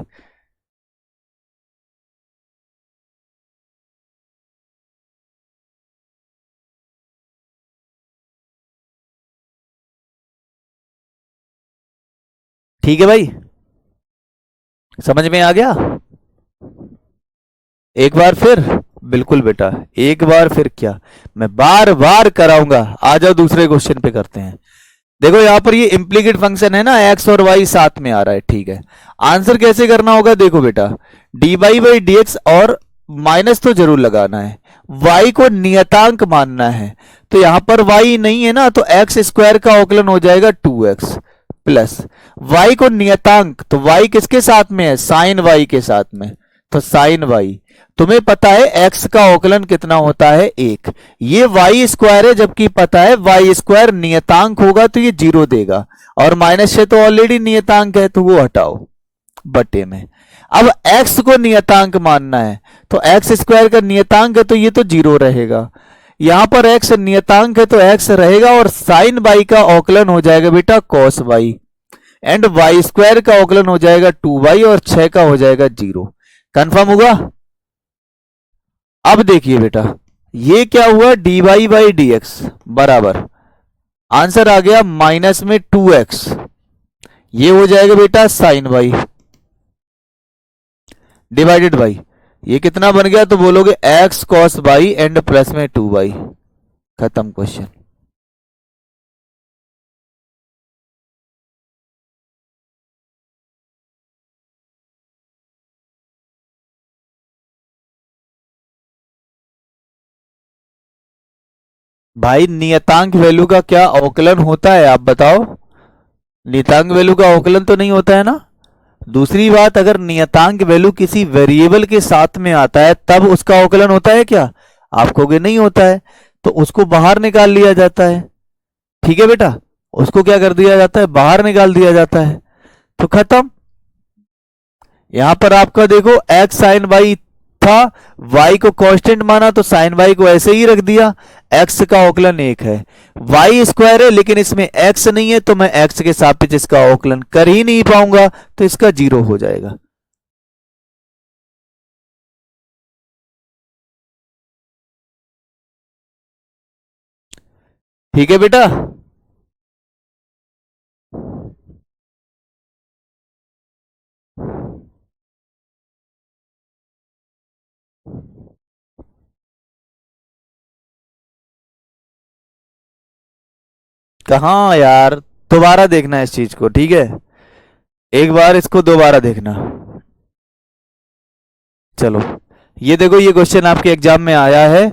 ठीक है भाई, समझ में आ गया, एक बार फिर, बिल्कुल बेटा एक बार फिर क्या, मैं बार बार कराऊंगा, आ जाओ दूसरे क्वेश्चन पे करते हैं। देखो यहां पर ये इम्प्लीकेट फंक्शन है ना, एक्स और वाई साथ में आ रहा है, ठीक है, आंसर कैसे करना होगा, देखो बेटा, D Y by D X, और माइनस तो जरूर लगाना है, y को नियतांक मानना है, तो यहां पर y नहीं है ना, तो एक्स स्क्वायर का अवकलन हो जाएगा 2x प्लस y को नियतांक, तो y किसके साथ में है, साइन y के साथ में, तो साइन y, तुम्हें पता है x का अवकलन कितना होता है 1, ये y स्क्वायर है, जबकि पता है y स्क्वायर नियतांक होगा तो ये 0 देगा, और माइनस से तो ऑलरेडी नियतांक है तो वो हटाओ बटे में। अब x को नियतांक मानना है, तो एक्स स्क्वायर का नियतांक है तो ये तो 0 रहेगा, यहां पर x नियतांक है तो x रहेगा, और साइन y का अवकलन हो जाएगा बेटा cos y, and y square का अवकलन हो जाएगा 2y, और 6 का हो जाएगा 0। कंफर्म होगा। अब देखिए बेटा, ये क्या हुआ, D Y by D X बराबर, आंसर आ गया माइनस में 2x, ये हो जाएगा बेटा साइन y डिवाइडेड बाई, ये कितना बन गया, तो बोलोगे x cos y and plus में 2y, खत्म क्वेश्चन। भाई नियतांक वैल्यू का क्या अवकलन होता है, आप बताओ, नियतांक वैल्यू का अवकलन तो नहीं होता है ना। दूसरी बात, अगर नियतांक वैल्यू किसी वेरिएबल के साथ में आता है तब उसका अवकलन होता है क्या, आप कहोगे नहीं होता है, तो उसको बाहर निकाल लिया जाता है। ठीक है बेटा, उसको क्या कर दिया जाता है, बाहर निकाल दिया जाता है, तो खत्म। यहां पर आपका देखो एक्स साइन वाई था, y को कांस्टेंट माना तो साइन y को ऐसे ही रख दिया, x का अवकलन 1 है, y स्क्वायर है लेकिन इसमें x नहीं है, तो मैं x के सापेक्ष इसका अवकलन कर ही नहीं पाऊंगा, तो इसका 0 हो जाएगा। ठीक है बेटा, कहाँ यार, दोबारा देखना है इस चीज को, ठीक है, एक बार इसको दोबारा देखना। चलो, ये देखो, ये क्वेश्चन आपके एग्जाम में आया है,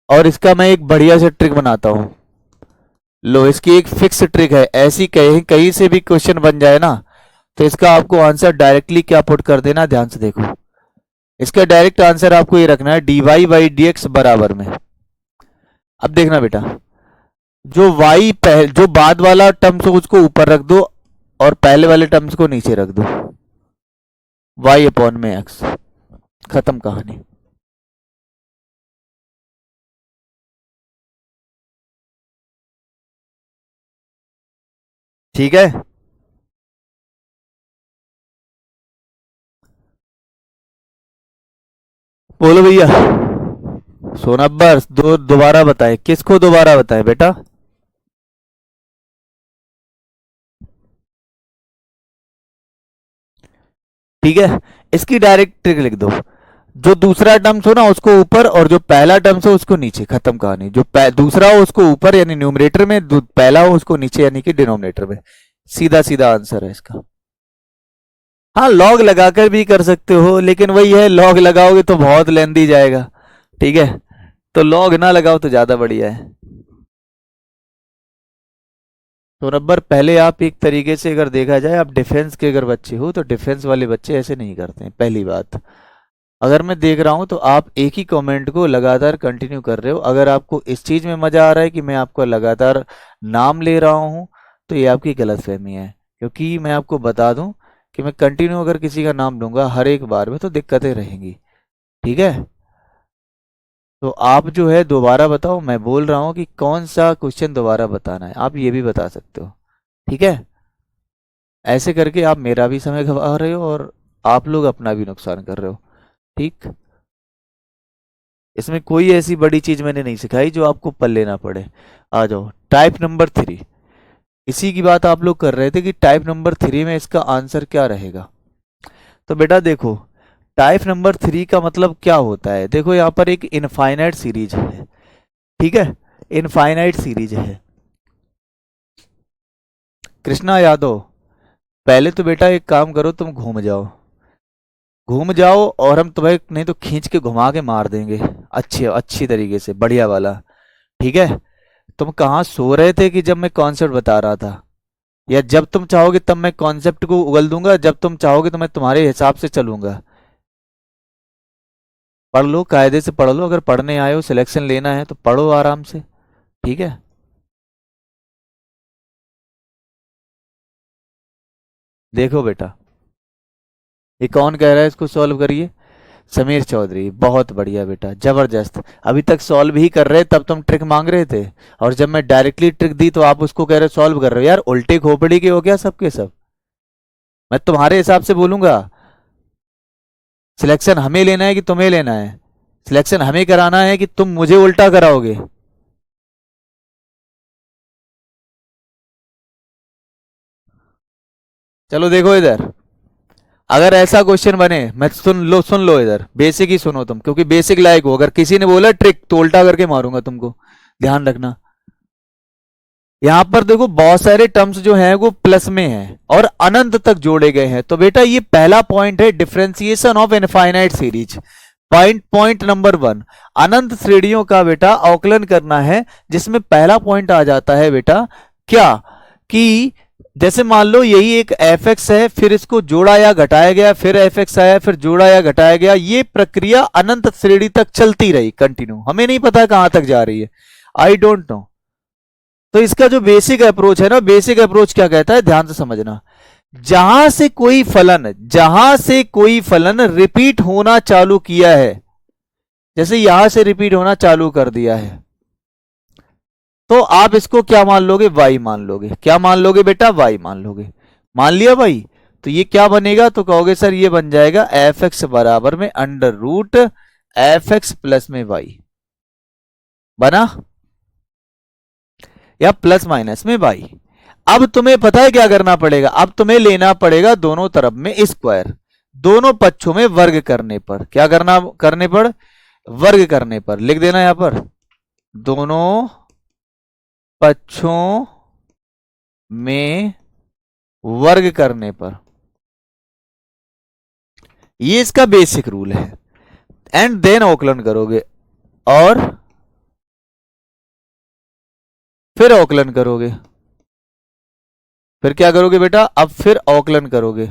और इसका मैं एक बढ़िया से ट्रिक बनाता हूं। लो, इसकी एक फिक्स ट्रिक है, ऐसी कहीं कहीं से भी क्वेश्चन बन जाए ना, तो इसका आपको आंसर डायरेक्टली क्या पुट कर देना, ध्यान से देखो, इसका डायरेक्ट आंसर आपको ये रखना है, D Y by D X बराबर में। अब देखना बेटा, जो बाद वाला टर्म्स हो उसको ऊपर रख दो, और पहले वाले टर्म्स को नीचे रख दो, y अपॉन में x, खत्म कहानी। ठीक है, बोलो भैया, सोनब्बर दोबारा बताए, किसको दोबारा बताए बेटा, ठीक है, इसकी डायरेक्ट ट्रिक लिख दो, जो दूसरा टर्म्स हो ना उसको ऊपर, और जो पहला टर्म्स हो उसको नीचे, खत्म कहानी। जो दूसरा हो उसको ऊपर यानी न्यूमरेटर में, पहला हो उसको नीचे यानी कि डिनोमिनेटर में, सीधा सीधा आंसर है इसका। हाँ, लॉग लगाकर भी कर सकते हो, लेकिन वही है, लॉग लगाओगे तो बहुत लेंदी जाएगा, ठीक है, तो लॉग ना लगाओ तो ज्यादा बढ़िया है। तो नंबर पहले, आप एक तरीके से अगर देखा जाए, आप डिफेंस के अगर बच्चे हो तो डिफेंस वाले बच्चे ऐसे नहीं करते हैं, पहली बात। अगर मैं देख रहा हूं तो आप एक ही कमेंट को लगातार कंटिन्यू कर रहे हो, अगर आपको इस चीज में मजा आ रहा है कि मैं आपको लगातार नाम ले रहा हूं, तो ये आपकी गलतफहमी है, क्योंकि मैं आपको बता दूं कि मैं कंटिन्यू अगर किसी का नाम लूंगा हर एक बार में तो दिक्कतें रहेंगी, ठीक है। तो आप जो है दोबारा बताओ, मैं बोल रहा हूँ कि कौन सा क्वेश्चन दोबारा बताना है, आप ये भी बता सकते हो, ठीक है। ऐसे करके आप मेरा भी समय गवा रहे हो और आप लोग अपना भी नुकसान कर रहे हो, ठीक। इसमें कोई ऐसी बड़ी चीज मैंने नहीं सिखाई जो आपको पल्ले ना पड़े। आ जाओ, टाइप नंबर 3, इसी की बात आप लोग कर रहे थे कि टाइप नंबर 3 में इसका आंसर क्या रहेगा। तो बेटा देखो, टाइप नंबर 3 का मतलब क्या होता है, देखो यहाँ पर एक इनफाइनाइट सीरीज है, ठीक है, इनफाइनाइट सीरीज है। कृष्णा यादव, पहले तो बेटा एक काम करो, तुम घूम जाओ, घूम जाओ, और हम तुम्हें नहीं तो खींच के घुमा के मार देंगे, अच्छी अच्छी तरीके से, बढ़िया वाला। ठीक है। तुम कहाँ सो रहे थे कि जब मैं कॉन्सेप्ट बता रहा था, या जब तुम चाहोगे तब मैं कॉन्सेप्ट को उगल दूंगा, जब तुम चाहोगे तो मैं तुम्हारे हिसाब से चलूंगा। पढ़ लो, कायदे से पढ़ लो, अगर पढ़ने आए हो, सिलेक्शन लेना है तो पढ़ो आराम से। ठीक है। देखो बेटा, ये कौन कह रहा है इसको सॉल्व करिए? समीर चौधरी, बहुत बढ़िया बेटा, जबरदस्त। अभी तक सॉल्व ही कर रहे, तब तुम ट्रिक मांग रहे थे, और जब मैं डायरेक्टली ट्रिक दी तो आप उसको कह रहे सॉल्व कर रहे हो। यार उल्टे खोपड़ी के हो क्या सबके सब? मैं तुम्हारे हिसाब से बोलूंगा। सिलेक्शन हमें लेना है कि तुम्हें लेना है? सिलेक्शन हमें कराना है कि तुम मुझे उल्टा कराओगे? चलो देखो इधर, अगर ऐसा क्वेश्चन बने, मैं सुन लो इधर, बेसिक ही सुनो तुम, क्योंकि बेसिक लायक हो। अगर किसी ने बोला ट्रिक तो उल्टा करके मारूंगा तुमको, ध्यान रखना। यहां पर देखो बहुत सारे टर्म्स जो हैं वो प्लस में हैं और अनंत तक जोड़े गए हैं। तो बेटा ये पहला पॉइंट है, differentiation of infinite series. Point number 1, अनंत श्रेणियों का बेटा अवकलन करना है, जिसमें पहला पॉइंट आ जाता है बेटा क्या, कि जैसे मान लो यही एक एफ एक्स है, फिर इसको जोड़ा या घटाया गया, फिर एफ एक्स आया, फिर जोड़ा या घटाया गया, ये प्रक्रिया अनंत श्रेणी तक चलती रही कंटिन्यू, हमें नहीं पता कहां तक जा रही है, आई डोंट नो। तो इसका जो बेसिक अप्रोच है ना, बेसिक अप्रोच क्या कहता है, ध्यान से समझना। जहां से कोई फलन रिपीट होना चालू किया है, जैसे यहां से रिपीट होना चालू कर दिया है, तो आप इसको क्या मान लोगे, वाई मान लोगे। क्या मान लोगे बेटा, वाई मान लोगे। मान लिया भाई? तो ये क्या बनेगा, तो कहोगे सर ये बन जाएगा एफ एक्स बराबर में under root F X plus में वाई, बना, या प्लस माइनस में वाई। अब तुम्हें पता है क्या करना पड़ेगा, अब तुम्हें लेना पड़ेगा दोनों तरफ में स्क्वायर, दोनों पक्षों में वर्ग करने पर। क्या करने पर, वर्ग करने पर। लिख देना यहां पर, दोनों पक्षों में वर्ग करने पर। ये इसका बेसिक रूल है। एंड देन अवकलन करोगे, और फिर अवकलन करोगे। फिर क्या करोगे बेटा, अब फिर अवकलन करोगे।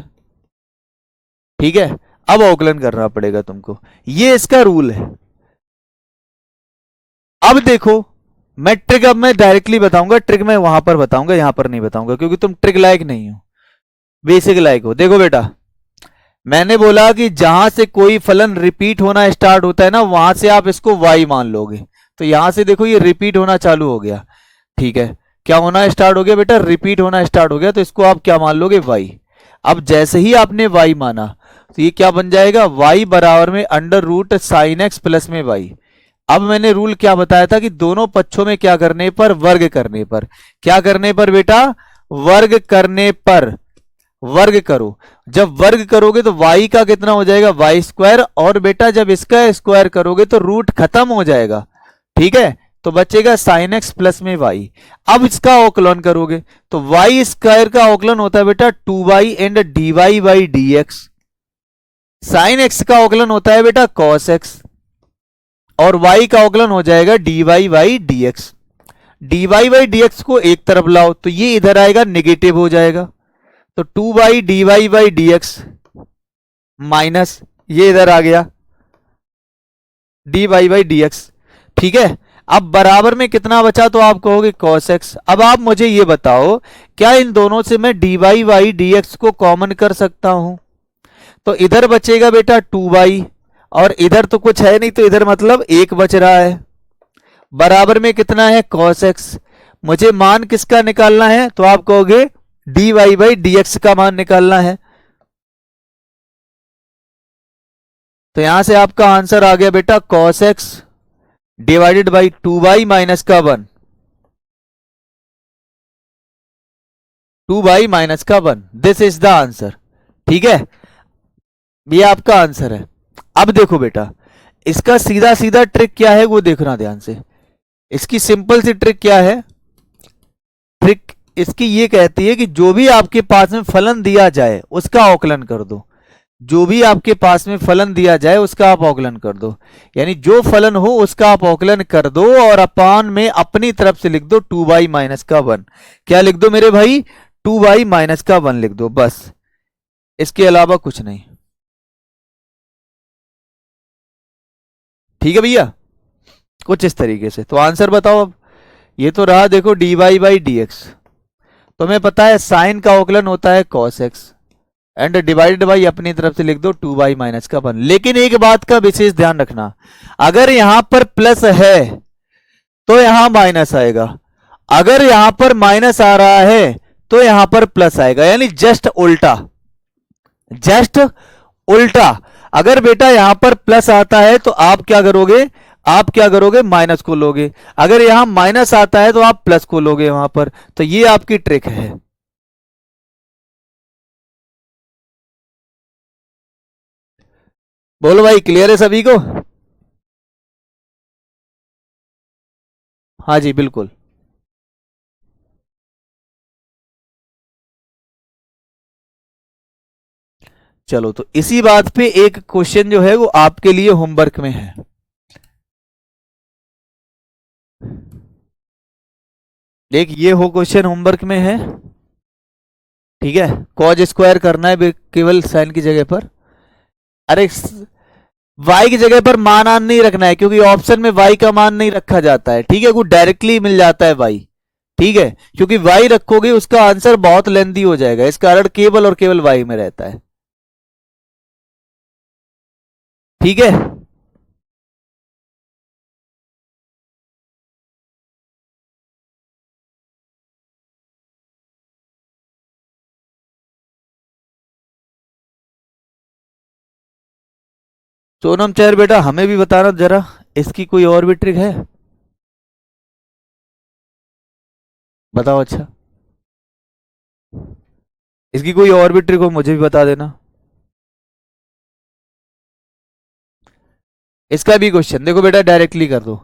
ठीक है। अब अवकलन करना पड़ेगा तुमको, ये इसका रूल है। अब देखो, मैं ट्रिक अब मैं डायरेक्टली बताऊंगा, ट्रिक मैं वहां पर बताऊंगा, यहां पर नहीं बताऊंगा, क्योंकि तुम ट्रिक लायक नहीं हो, बेसिक लायक हो। देखो बेटा, मैंने बोला कि जहां से कोई फलन रिपीट होना स्टार्ट होता है ना, वहां से आप इसको y मान लोगे। तो यहां से देखो ये रिपीट होना चालू हो गया। ठीक है। क्या होना स्टार्ट हो गया बेटा, रिपीट होना स्टार्ट हो गया, तो इसको आप क्या मान लोगे, y। अब जैसे ही आपने y माना, तो ये क्या बन जाएगा, y बराबर में under root sine X plus में y। अब मैंने रूल क्या बताया था, कि दोनों पक्षों में क्या करने पर, वर्ग करने पर। क्या करने पर बेटा, वर्ग करने पर। वर्ग करो, जब वर्ग करोगे तो y का कितना हो जाएगा, वाई स्क्वायर, और बेटा जब इसका स्क्वायर करोगे तो रूट खत्म हो जाएगा। ठीक है। तो बचेगा साइन एक्स प्लस में y। अब इसका अवकलन करोगे तो वाई स्क्वायर का अवकलन होता है बेटा 2y and dy by D x. Sine x का अवकलन होता है बेटा cos x, और y का अवकलन हो जाएगा dy by D x. dy by D X को एक तरफ लाओ तो ये इधर आएगा, निगेटिव हो जाएगा, तो 2 by D Y by D X minus ये इधर आ गया D Y by D X. ठीक है। अब बराबर में कितना बचा, तो आप कहोगे cos x। अब आप मुझे ये बताओ, क्या इन दोनों से मैं D Y by D X को कॉमन कर सकता हूं? तो इधर बचेगा बेटा 2y, और इधर तो कुछ है नहीं, तो इधर मतलब एक बच रहा है, बराबर में कितना है, cos x। मुझे मान किसका निकालना है, तो आप कहोगे D Y by D X का मान निकालना है। तो यहां से आपका आंसर आ गया बेटा cos x divided by 2y minus का 1, 2y माइनस का 1, दिस इज द आंसर। ठीक है, ये आपका आंसर है। अब देखो बेटा, इसका सीधा सीधा ट्रिक क्या है वो देखना ध्यान से। इसकी सिंपल सी ट्रिक क्या है, ट्रिक इसकी ये कहती है कि जो भी आपके पास में फलन दिया जाए उसका अवकलन कर दो। जो भी आपके पास में फलन दिया जाए उसका आप अवकलन कर दो, यानी जो फलन हो उसका आप अवकलन कर दो और अपान में अपनी तरफ से लिख दो 2/-1। क्या लिख दो मेरे भाई? 2/-1 लिख दो, बस, इसके अलावा कुछ नहीं। ठीक है भैया, कुछ इस तरीके से। तो आंसर बताओ अब। ये तो रहा देखो dy/dx, तुम्हें पता है साइन का अवकलन होता है cos x, and divided by अपनी तरफ से लिख दो 2/-1। लेकिन एक बात का विशेष ध्यान रखना, अगर यहां पर प्लस है तो यहां माइनस आएगा, अगर यहां पर माइनस आ रहा है तो यहां पर प्लस आएगा, यानी जस्ट उल्टा, जस्ट उल्टा। अगर बेटा यहां पर प्लस आता है तो आप क्या करोगे? आप क्या करोगे? माइनस को लोगे। अगर यहां माइनस आता है तो आप प्लस को लोगे वहां पर। तो ये आपकी ट्रिक है। बोलो भाई, क्लियर है सभी को? हाँ जी बिल्कुल। चलो, तो इसी बात पे एक क्वेश्चन जो है वो आपके लिए होमवर्क में है। देख, ये हो क्वेश्चन होमवर्क में है, ठीक है। कॉज स्क्वायर करना है केवल साइन की जगह पर। अरे वाई की जगह पर मान आन नहीं रखना है, क्योंकि ऑप्शन में वाई का मान नहीं रखा जाता है, ठीक है। वो डायरेक्टली मिल जाता है वाई, ठीक है। क्योंकि वाई रखोगे उसका आंसर बहुत लेंथी हो जाएगा, इस कारण केवल और केवल वाई में रहता है, ठीक है। सोनम चेहर बेटा, हमें भी बताना जरा, इसकी कोई और भी ट्रिक है? बताओ। अच्छा, इसकी कोई और भी ट्रिक हो मुझे भी बता देना। इसका भी क्वेश्चन देखो बेटा, डायरेक्टली कर दो।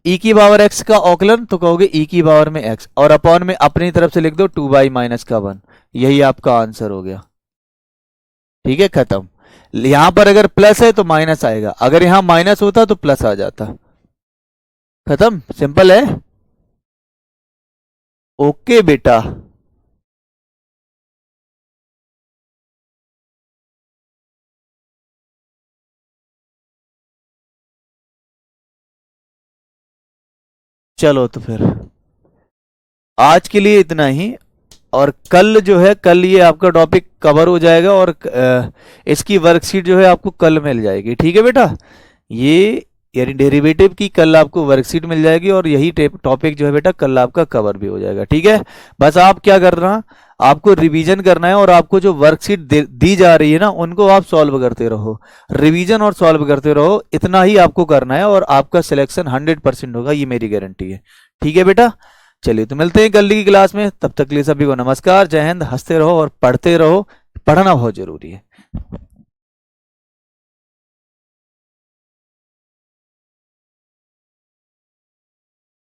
ई की पावर एक्स का औकलन तो कहोगे ई की पावर में एक्स, और अपॉन में अपनी तरफ से लिख दो 2/-1। यही आपका आंसर हो गया, ठीक है, खत्म। यहां पर अगर प्लस है तो माइनस आएगा, अगर यहां माइनस होता तो प्लस आ जाता। खत्म, सिंपल है। ओके बेटा। चलो तो फिर आज के लिए इतना ही, और कल जो है, कल ये आपका टॉपिक कवर हो जाएगा, और इसकी वर्कशीट जो है आपको कल मिल जाएगी, ठीक है बेटा। ये यानी डेरिवेटिव की कल आपको वर्कशीट मिल जाएगी, और यही टॉपिक जो है बेटा कल आपका कवर भी हो जाएगा, ठीक है। बस आप क्या करना, आपको रिवीजन करना है, और आपको जो वर्कशीट दी जा रही है ना उनको आप सॉल्व करते रहो, रिवीजन और सॉल्व करते रहो, इतना ही आपको करना है, और आपका सिलेक्शन 100% होगा, ये मेरी गारंटी है, ठीक है बेटा। चलिए, तो मिलते हैं कल की क्लास में, तब तक के लिए सभी को नमस्कार, जय हिंद, हंसते रहो और पढ़ते रहो, पढ़ना बहुत जरूरी है।